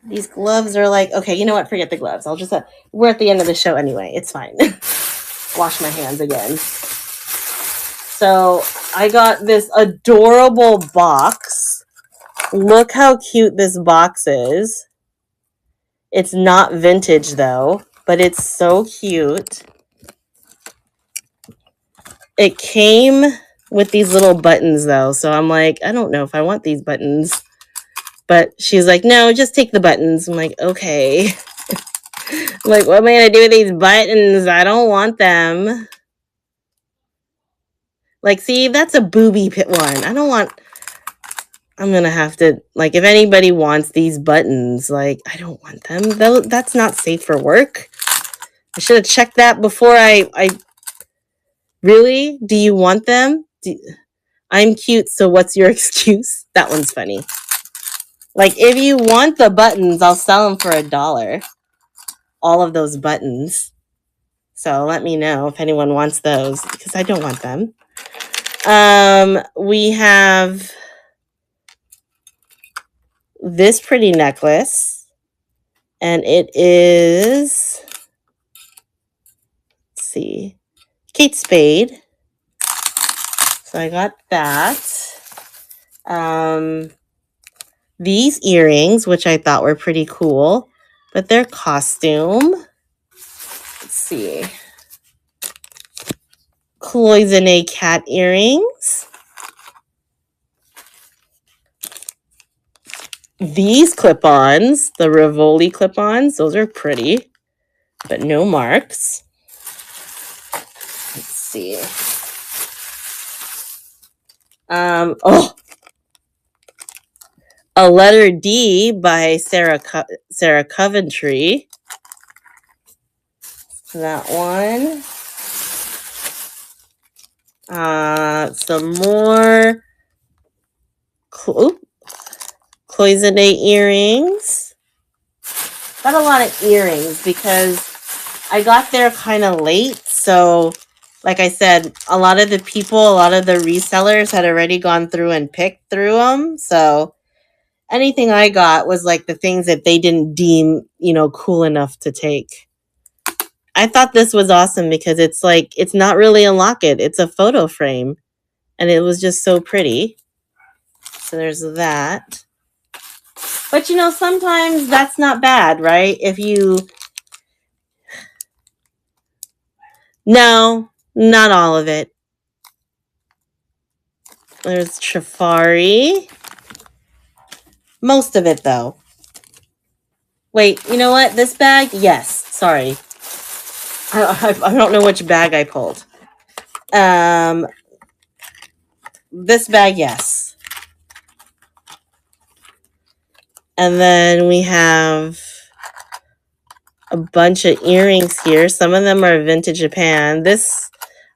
S1: these gloves are like, okay, you know what? Forget the gloves. I'll just, we're at the end of the show anyway. It's fine. Wash my hands again. So I got this adorable box. Look how cute this box is. It's not vintage though, but it's so cute. It came with these little buttons though, so I'm like, I don't know if I want these buttons. But she's like, no, just take the buttons. I'm like, okay. I'm like, what am I going to do with these buttons? I don't want them. Like, see, that's a booby pit one. I don't want, I'm going to have to, like, if anybody wants these buttons, like, I don't want them. That's not safe for work. I should have checked that before I really? Do you want them? I'm cute, so what's your excuse? That one's funny. Like, if you want the buttons, I'll sell them for $1. All of those buttons. So let me know if anyone wants those because I don't want them. We have this pretty necklace and it is, let's see, Kate Spade. So I got that. These earrings, which I thought were pretty cool, but they're costume. Let's see. Cloisonne cat earrings. These clip-ons, the Rivoli clip-ons, those are pretty, but no marks. Let's see. A letter D by Sarah Coventry. That one. Some more Cloisonne earrings. Got a lot of earrings because I got there kind of late. So, like I said, a lot of the resellers had already gone through and picked through them. So, anything I got was like the things that they didn't deem, cool enough to take. I thought this was awesome because it's like, it's not really a locket, it's a photo frame. And it was just so pretty. So there's that. But sometimes that's not bad, right? No, not all of it. There's Trifari. Most of it, though. Wait, you know what? This bag? Yes. Sorry. I don't know which bag I pulled. This bag, yes. And then we have a bunch of earrings here. Some of them are vintage Japan. This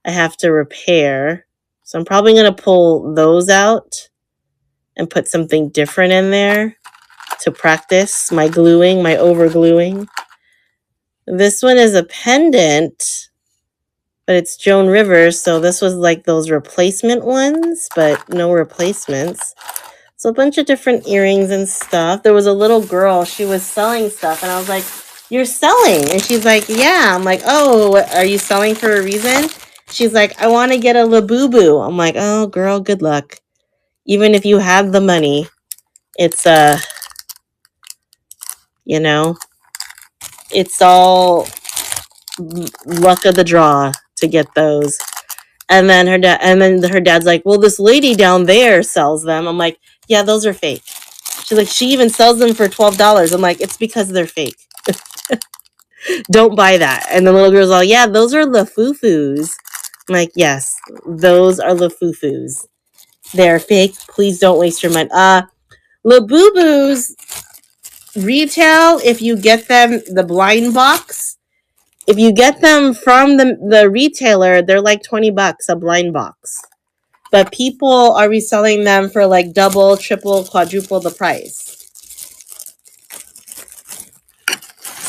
S1: I have to repair. So I'm probably going to pull those out and put something different in there to practice my gluing, my over gluing. This one is a pendant, but it's Joan Rivers. So this was like those replacement ones, but no replacements. So a bunch of different earrings and stuff. There was a little girl, she was selling stuff, and I was like, "You're selling?" And she's like, "Yeah." I'm like, "Oh, are you selling for a reason?" She's like, "I want to get a Labubu." I'm like, "Oh, girl, good luck. Even if you have the money, it's it's all luck of the draw to get those." And then her dad's like, "Well, this lady down there sells them." I'm like, "Yeah, those are fake." She's like, "She even sells them for $12. I'm like, "It's because they're fake. Don't buy that." And the little girl's all, "Yeah, those are Lafufus." I'm like, "Yes, those are Lafufus. They're fake. Please don't waste your money." Labubus retail, if you get them, the blind box, if you get them from the retailer, they're like $20 a blind box. But people are reselling them for like double, triple, quadruple the price.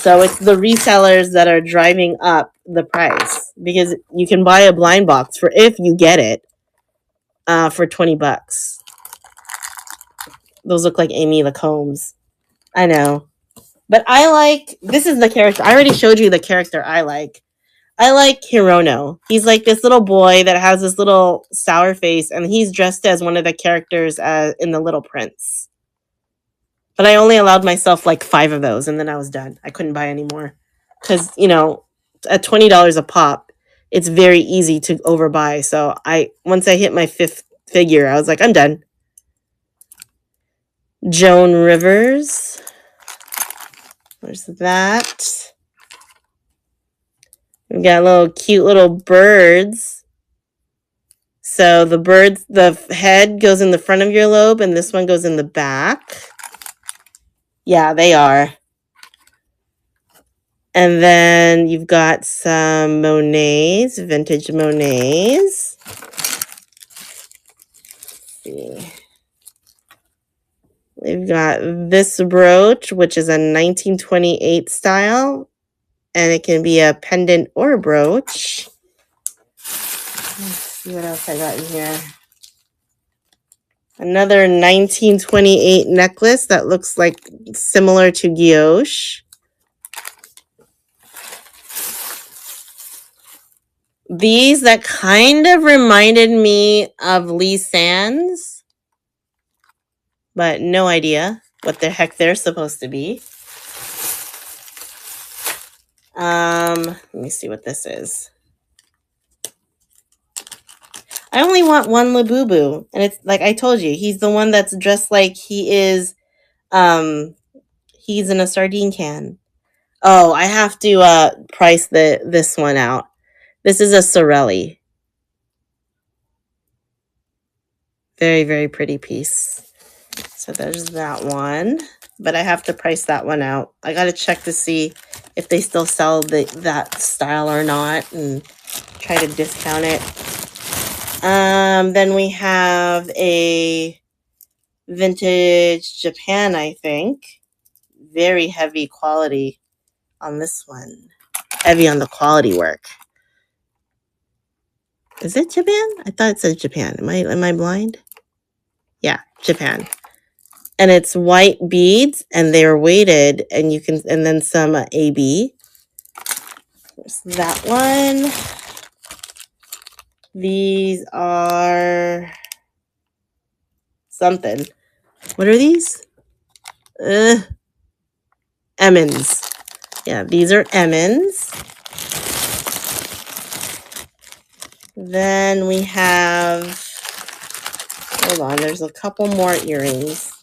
S1: So it's the resellers that are driving up the price because you can buy a blind box for, if you get it, for $20. Those look like Amy Lacombs. I know. But this is the character. I already showed you the character I like. I like Hirono. He's like this little boy that has this little sour face, and he's dressed as one of the characters in The Little Prince. But I only allowed myself like 5 of those, and then I was done. I couldn't buy any more. Because, at $20 a pop, it's very easy to overbuy. So once I hit my 5th figure, I was like, I'm done. Joan Rivers. There's that. We got little cute little birds. So the head goes in the front of your lobe, and this one goes in the back. Yeah, they are. And then you've got some Monets, vintage Monets. Let's see. We've got this brooch, which is a 1928 style, and it can be a pendant or a brooch. Let's see what else I got in here. Another 1928 necklace that looks like similar to guilloche. These that kind of reminded me of Lee Sands, but no idea what the heck they're supposed to be. Let me see what this is. I only want one Labubu, and it's like I told you, he's the one that's dressed like he is, he's in a sardine can. Oh, I have to price this one out. This is a Sorelli. Very, very pretty piece. So there's that one. But I have to price that one out. I got to check to see if they still sell that style or not and try to discount it. Then we have a vintage Japan, I think. very heavy quality on this one. Heavy on the quality work. Is it Japan? I thought it said Japan. Am I blind? Yeah, Japan. And it's white beads, and they're weighted, and you can, and then some AB. There's that one. These are something. What are these? Emmons. Yeah, these are Emmons. Then we have, hold on, there's a couple more earrings.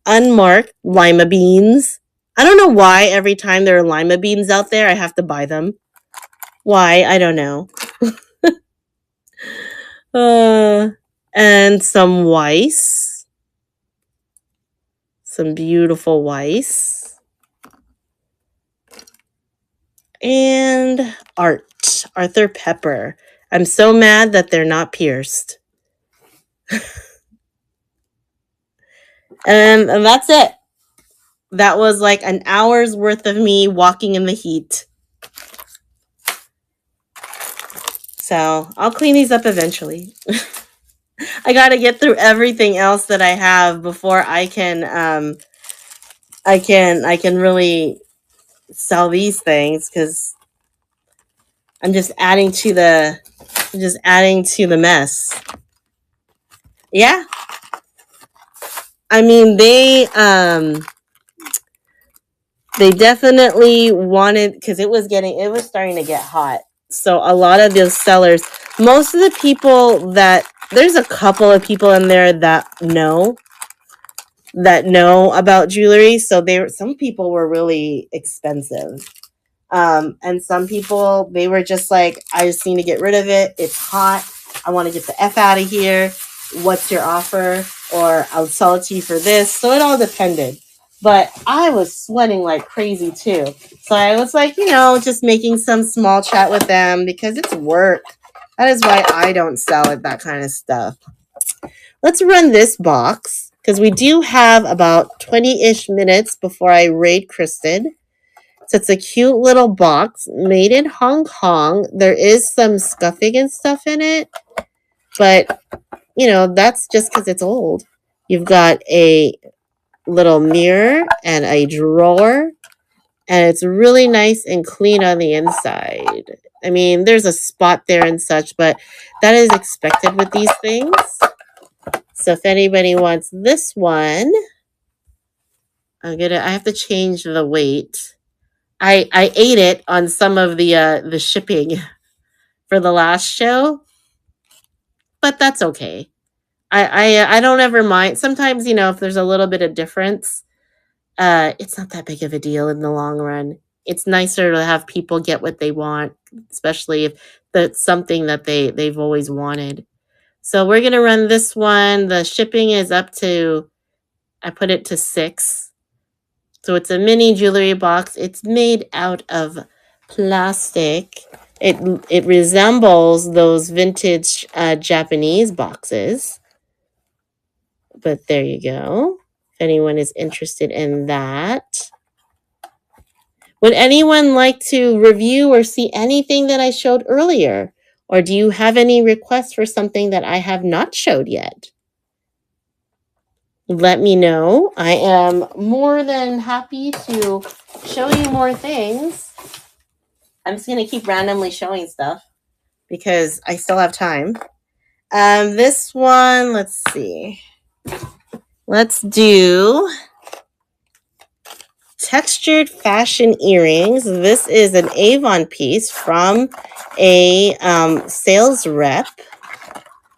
S1: Unmarked lima beans. I don't know why every time there are lima beans out there, I have to buy them. Why? I don't know. And some Weiss. Some beautiful Weiss. And Arthur Pepper. I'm so mad that they're not pierced. And that's it. That was like an hour's worth of me walking in the heat. So I'll clean these up eventually. I got to get through everything else that I have before I can really sell these things, because I'm just adding to the mess. Yeah. I mean, they definitely wanted, because it was starting to get hot. So a lot of those sellers, most of the people there's a couple of people in there that know about jewelry. So some people were really expensive. And some people, they were just like, I just need to get rid of it. It's hot. I want to get the F out of here. What's your offer? Or I'll sell it to you for this. So it all depended. But I was sweating like crazy too. So I was like, just making some small chat with them, because it's work. That is why I don't sell it, that kind of stuff. Let's run this box, because we do have about 20-ish minutes before I raid Kristen. So it's a cute little box made in Hong Kong. There is some scuffing and stuff in it, but that's just because it's old. You've got a little mirror and a drawer, and it's really nice and clean on the inside. I mean, there's a spot there and such, but that is expected with these things. So if anybody wants this one, I have to change the weight. I ate it on some of the shipping for the last show, but that's okay. I don't ever mind. Sometimes, if there's a little bit of difference, it's not that big of a deal in the long run. It's nicer to have people get what they want, especially if that's something that they've always wanted. So we're going to run this one. The shipping is up to, I put it to 6. So it's a mini jewelry box. It's made out of plastic. It resembles those vintage Japanese boxes. But there you go. If anyone is interested in that. Would anyone like to review or see anything that I showed earlier? Or do you have any requests for something that I have not showed yet? Let me know. I am more than happy to show you more things. I'm just going to keep randomly showing stuff because I still have time. This one, let's see. Let's do textured fashion earrings. This is an Avon piece from a sales rep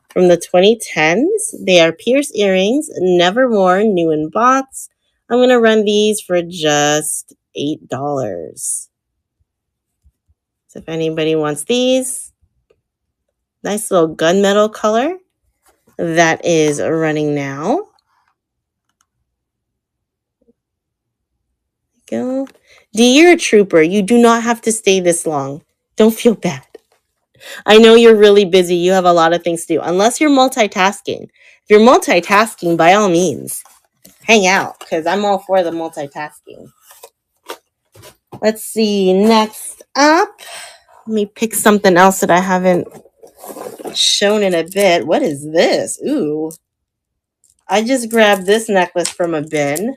S1: from the 2010s. They are pierced earrings, never worn, new in box. I'm going to run these for just $8. So if anybody wants these, nice little gunmetal color that is running now. Go. D, you're a trooper. You do not have to stay this long. Don't feel bad. I know you're really busy. You have a lot of things to do, unless you're multitasking. If you're multitasking, by all means. hang out because I'm all for the multitasking. Let's see. Next up, let me pick something else that I haven't shown in a bit. What is this? Ooh. I just grabbed this necklace from a bin.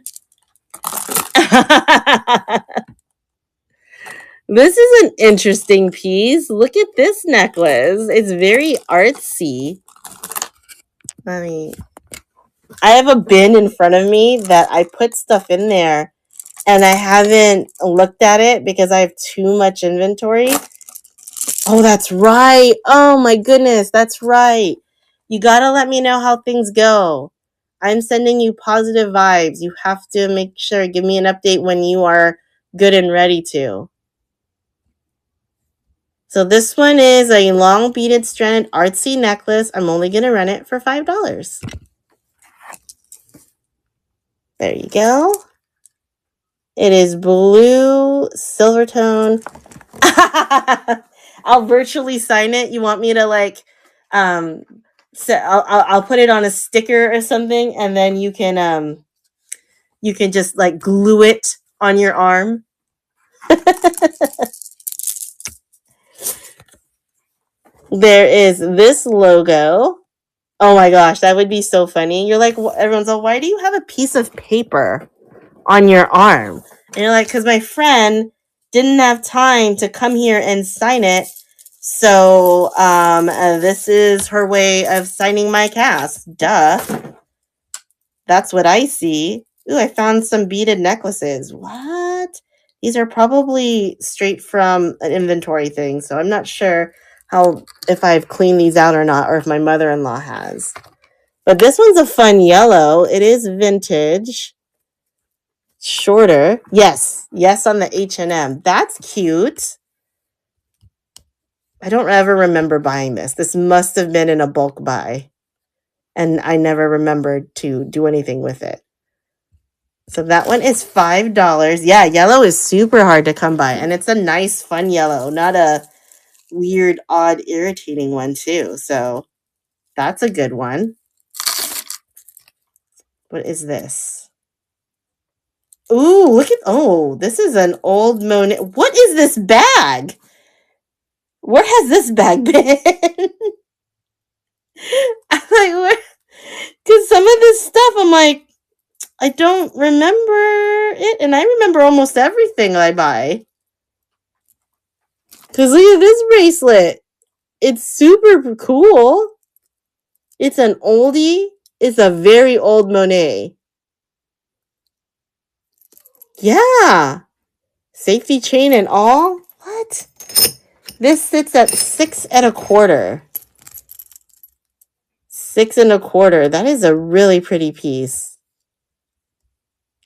S1: This is an interesting piece. Look at this necklace. It's very artsy. I have a bin in front of me that I put stuff in there and I haven't looked at it because I have too much inventory. Oh, that's right. Oh my goodness, that's right. You gotta let me know how things go. I'm sending you positive vibes. You have to make sure, give me an update when you are good and ready to. So this one is a long beaded stranded artsy necklace. I'm only going to run it for $5. There you go. It is blue silver tone. I'll virtually sign it. You want me to so I'll put it on a sticker or something, and then you can just like glue it on your arm. There is this logo. Oh my gosh, that would be so funny. You're like, everyone's like, why do you have a piece of paper on your arm? And you're like, because my friend didn't have time to come here and sign it. So this is her way of signing my cast. Duh. That's what I see. Ooh, I found some beaded necklaces. What? These are probably straight from an inventory thing. So I'm not sure if I've cleaned these out or not, or if my mother-in-law has. But this one's a fun yellow. It is vintage. Shorter. Yes on the H&M. That's cute. I don't ever remember buying this. This must have been in a bulk buy, and I never remembered to do anything with it. So that one is $5. Yeah, yellow is super hard to come by, and it's a nice, fun yellow, not a weird, odd, irritating one too. So that's a good one. What is this? Ooh, look at, this is an old Monet. What is this bag? Where has this bag been? I'm like, where? Because some of this stuff, I'm like, I don't remember it, and I remember almost everything I buy. Because look at this bracelet. It's super cool. It's an oldie. It's a very old Monet. Yeah. Safety chain and all? What? This sits at 6 1/4. 6 1/4. That is a really pretty piece.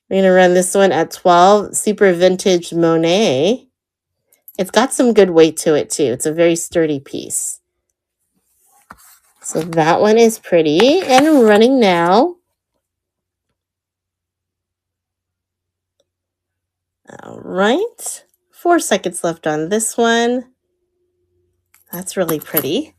S1: We're going to run this one at 12. Super vintage Monet. It's got some good weight to it too. It's a very sturdy piece. So that one is pretty and running now. All right. 4 seconds left on this one. That's really pretty.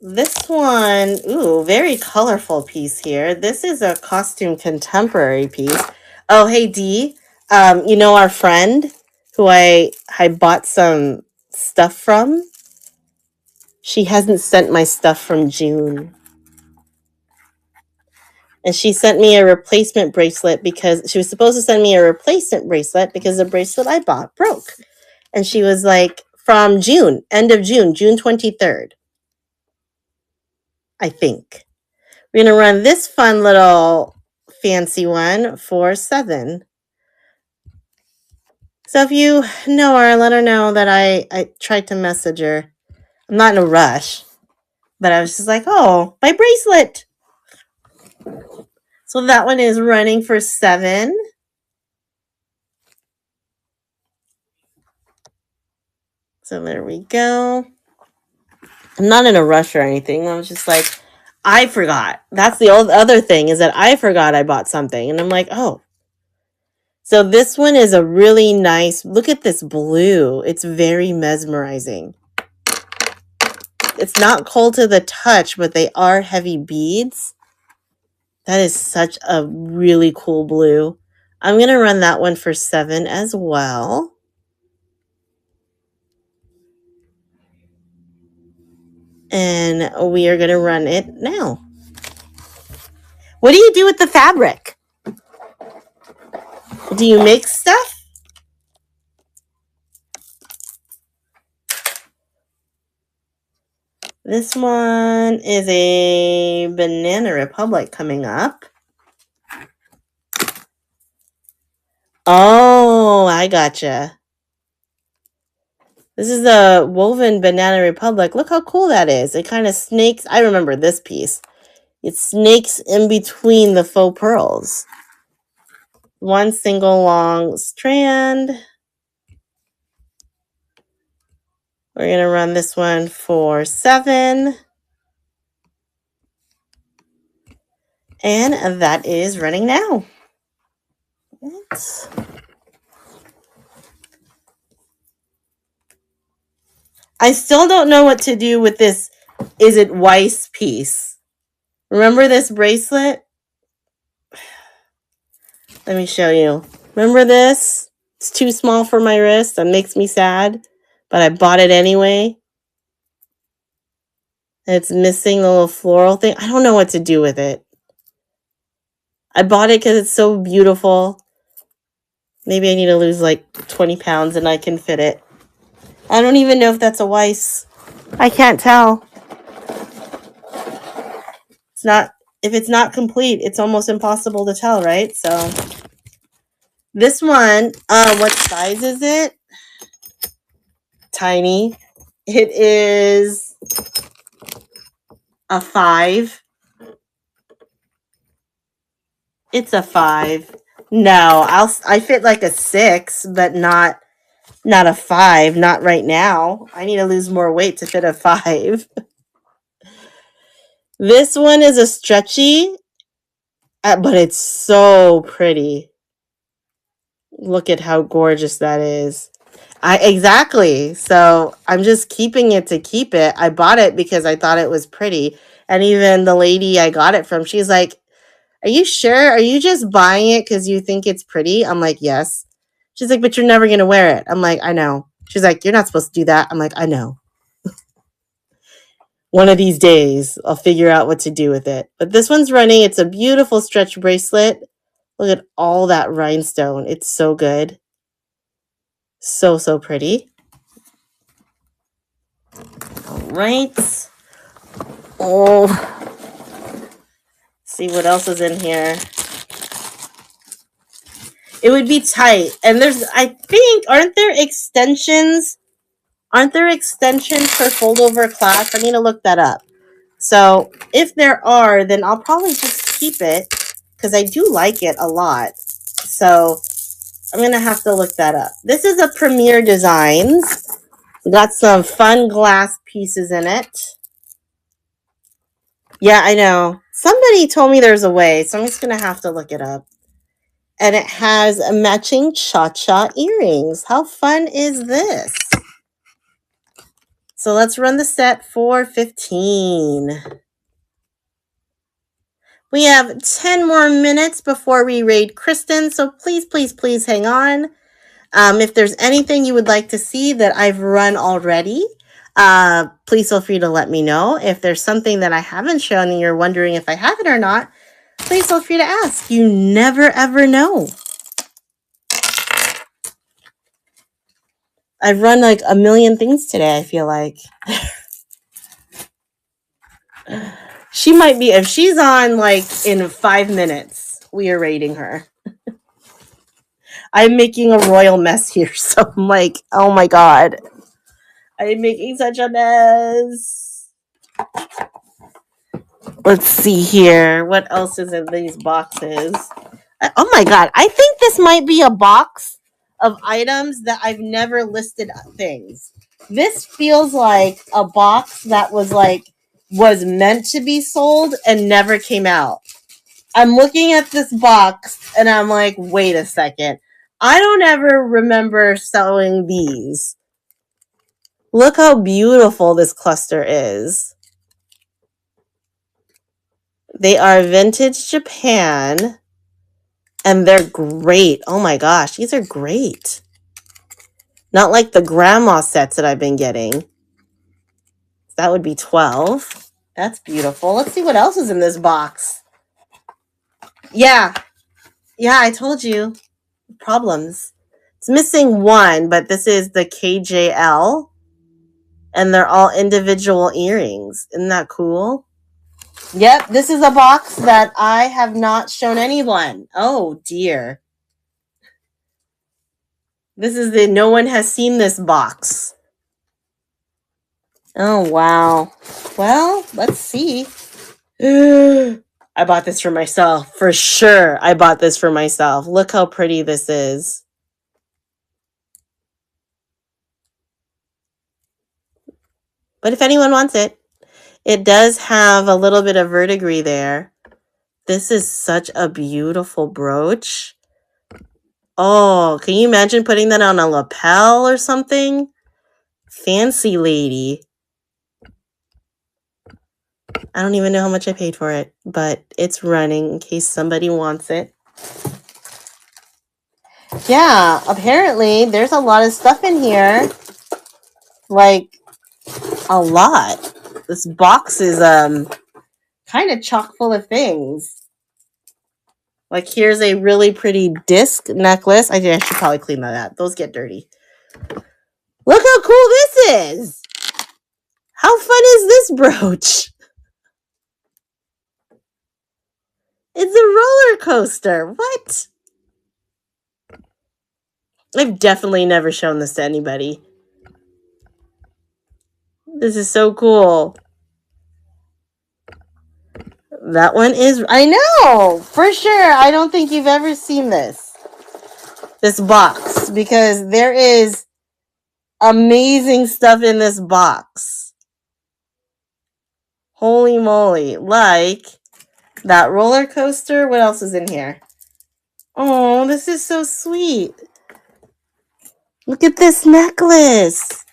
S1: This one, ooh, very colorful piece here. This is a costume contemporary piece. Oh, hey, Dee. You know our friend who I bought some stuff from? She hasn't sent my stuff from June. And she sent me a replacement bracelet because she was supposed to send me a replacement bracelet because the bracelet I bought broke. And she was like, from June, end of June, June 23rd. I think. We're going to run this fun little fancy one for $7. So if you know her, let her know that I tried to message her. I'm not in a rush, but I was just like, oh, my bracelet. So that one is running for $7. So there we go. I'm not in a rush or anything. I was just like, I forgot. That's the other thing, is that I forgot I bought something. And I'm like, oh. So this one is a really nice, look at this blue. It's very mesmerizing. It's not cold to the touch, but they are heavy beads. That is such a really cool blue. I'm going to run that one for 7 as well. And we are going to run it now. What do you do with the fabric? Do you make stuff? This one is a Banana Republic coming up. Oh, I gotcha. This is the woven Banana Republic. Look how cool that is. It kind of snakes. I remember this piece. It snakes in between the faux pearls. One single long strand. We're going to run this one for 7. And that is running now. I still don't know what to do with this Is It Weiss piece. Remember this bracelet? Let me show you. Remember this? It's too small for my wrist. That makes me sad. But I bought it anyway. And it's missing the little floral thing. I don't know what to do with it. I bought it because it's so beautiful. Maybe I need to lose like 20 pounds and I can fit it. I don't even know if that's a Weiss. I can't tell. It's not, if it's not complete, it's almost impossible to tell, right? So this one, what size is it? Tiny. It is a 5. It's a 5. No, I fit like a 6, but not a 5. Not right now. I need to lose more weight to fit a 5. This one is a stretchy, but it's so pretty. Look at how gorgeous that is. Exactly. So I'm just keeping it to keep it. I bought it because I thought it was pretty. And even the lady I got it from, she's like, "Are you sure? Are you just buying it because you think it's pretty?" I'm like, "Yes." She's like, "But you're never going to wear it." I'm like, "I know." She's like, "You're not supposed to do that." I'm like, "I know." One of these days, I'll figure out what to do with it. But this one's running. It's a beautiful stretch bracelet. Look at all that rhinestone. It's so good. So, so pretty. All right. Oh, see what else is in here. It would be tight. And there's, I think, aren't there extensions for fold over clasp? I need to look that up. So if there are, then I'll probably just keep it because I do like it a lot. So I'm going to have to look that up. This is a Premier Designs. We got some fun glass pieces in it. Yeah, I know. Somebody told me there's a way, so I'm just going to have to look it up. And it has matching cha-cha earrings. How fun is this? So let's run the set for 15. We have 10 more minutes before we raid Kristen, so please, please, please hang on. If there's anything you would like to see that I've run already, please feel free to let me know. If there's something that I haven't shown and you're wondering if I have it or not, please feel free to ask. You never, ever know. I've run like a million things today, I feel like. She might be, if she's on like in 5 minutes, we are raiding her. I'm making a royal mess here, so I'm like, oh my god. I'm making such a mess. Let's see here. What else is in these boxes? Oh my god. I think this might be a box of items that I've never listed things. This feels like a box that was meant to be sold and never came out. I'm looking at this box and I'm like, wait a second. I don't ever remember selling these. Look how beautiful this cluster is. They are vintage Japan. And they're great. Oh my gosh, these are great. Not like the grandma sets that I've been getting. That would be 12. That's beautiful. Let's see what else is in this box. Yeah. Yeah, I told you. Problems. It's missing one, but this is the KJL. And they're all individual earrings. Isn't that cool? Yep, this is a box that I have not shown anyone. Oh, dear. This is the no one has seen this box. Oh, wow. Well, let's see. I bought this for myself. For sure, I bought this for myself. Look how pretty this is. But if anyone wants it, it does have a little bit of verdigris there. This is such a beautiful brooch. Oh, can you imagine putting that on a lapel or something? Fancy lady. I don't even know how much I paid for it, but it's running in case somebody wants it. Yeah, apparently there's a lot of stuff in here. Like, a lot. This box is kind of chock full of things. Like, here's a really pretty disc necklace. I should probably clean that up. Those get dirty. Look how cool this is. How fun is this brooch? It's a roller coaster. What? I've definitely never shown this to anybody. This is so cool. That one is, I know, for sure. I don't think you've ever seen this box, because there is amazing stuff in this box. Holy moly. Like that roller coaster. What else is in here? Oh, this is so sweet. Look at this necklace.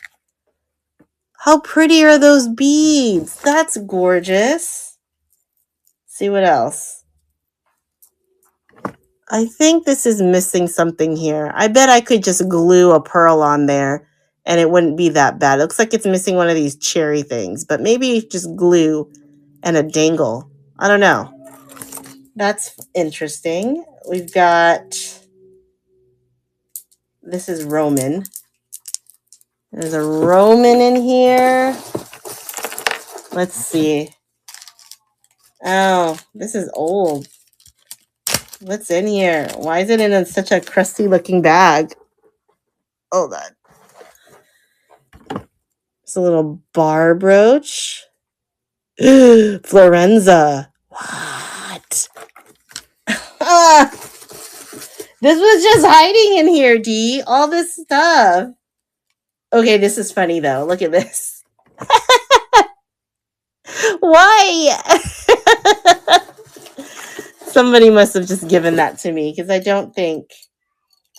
S1: How pretty are those beads? That's gorgeous. See what else? I think this is missing something here. I bet I could just glue a pearl on there and it wouldn't be that bad. It looks like it's missing one of these cherry things, but maybe just glue and a dangle. I don't know. That's interesting. We've got, this is Roman. There's a Roman in here. Let's see. Oh, this is old. What's in here? Why is it in such a crusty looking bag? Hold on. It's a little bar brooch. Florenza. What? This was just hiding in here, D. All this stuff. Okay, this is funny though. Look at this. Why? Somebody must have just given that to me, because I don't think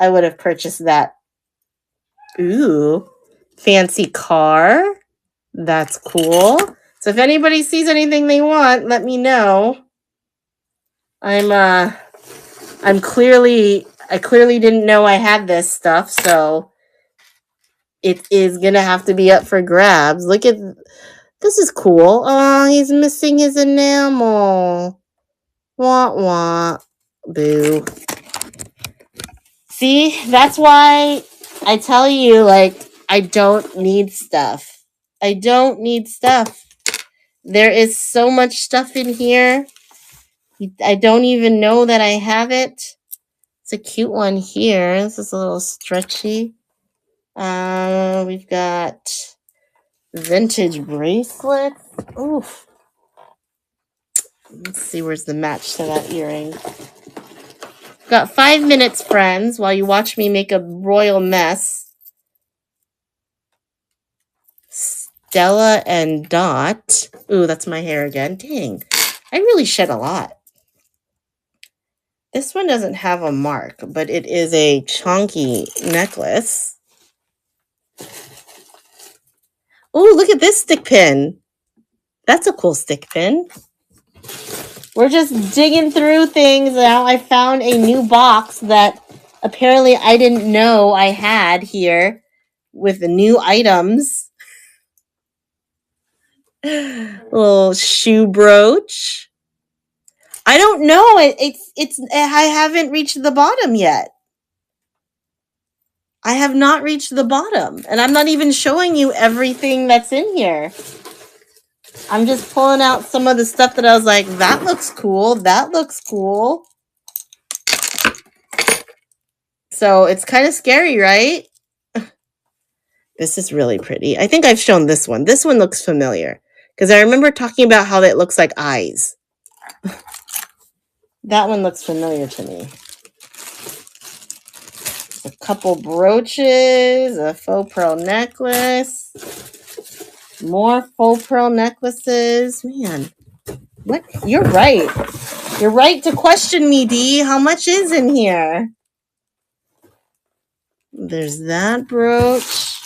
S1: I would have purchased that. Ooh, fancy car. That's cool. So if anybody sees anything they want, let me know. I clearly didn't know I had this stuff, so it is gonna have to be up for grabs. Look at this, is cool. Oh, he's missing his enamel. Wah wah. Boo. See, that's why I tell you, like, I don't need stuff. I don't need stuff. There is so much stuff in here. I don't even know that I have it. It's a cute one here. This is a little stretchy. We've got vintage bracelets. Oof. Let's see, where's the match to that earring? Got 5 minutes, friends, while you watch me make a royal mess. Stella and Dot. Ooh, that's my hair again. Dang. I really shed a lot. This one doesn't have a mark, but it is a chunky necklace. Ooh, look at this stick pin. That's a cool stick pin. We're just digging through things. Now I found a new box that apparently I didn't know I had here with the new items. Little shoe brooch. I don't know. It's I haven't reached the bottom yet. I have not reached the bottom, and I'm not even showing you everything that's in here. I'm just pulling out some of the stuff that I was like, that looks cool. That looks cool. So it's kind of scary, right? This is really pretty. I think I've shown this one. This one looks familiar because I remember talking about how it looks like eyes. That one looks familiar to me. A couple brooches, a faux pearl necklace, more faux pearl necklaces. Man, what? You're right. You're right to question me, Dee. How much is in here? There's that brooch.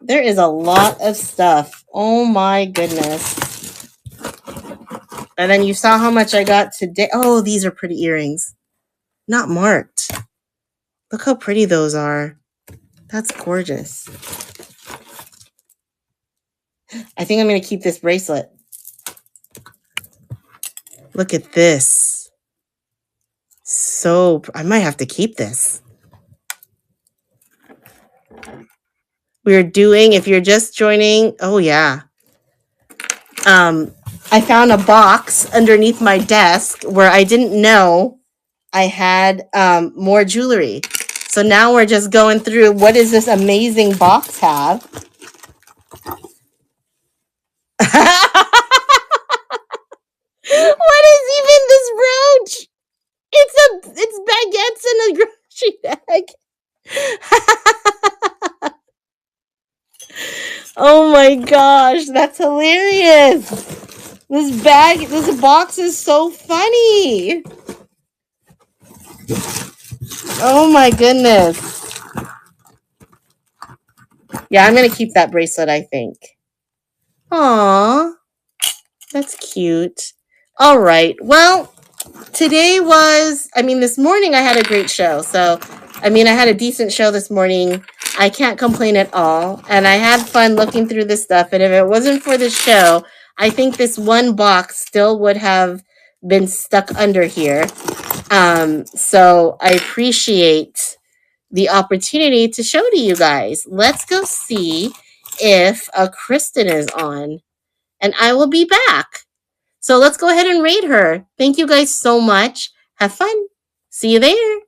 S1: There is a lot of stuff. Oh my goodness. And then you saw how much I got today. Oh, these are pretty earrings. Not marked. Look how pretty those are. That's gorgeous. I think I'm going to keep this bracelet. Look at this. So, I might have to keep this. We're doing, if you're just joining, oh yeah. I found a box underneath my desk where I didn't know I had more jewelry. So now we're just going through, what does this amazing box have? What is even this brooch? It's baguettes in a grocery bag. Oh my gosh, that's hilarious. This box is so funny. Oh my goodness. Yeah, I'm going to keep that bracelet, I think. Aww. That's cute. All right. Well, this morning I had a great show. So, I had a decent show this morning. I can't complain at all. And I had fun looking through this stuff. And if it wasn't for the show, I think this one box still would have been stuck under here. So I appreciate the opportunity to show to you guys. Let's go see if Kristen is on. And I will be back. So let's go ahead and rate her. Thank you guys so much. Have fun. See you there.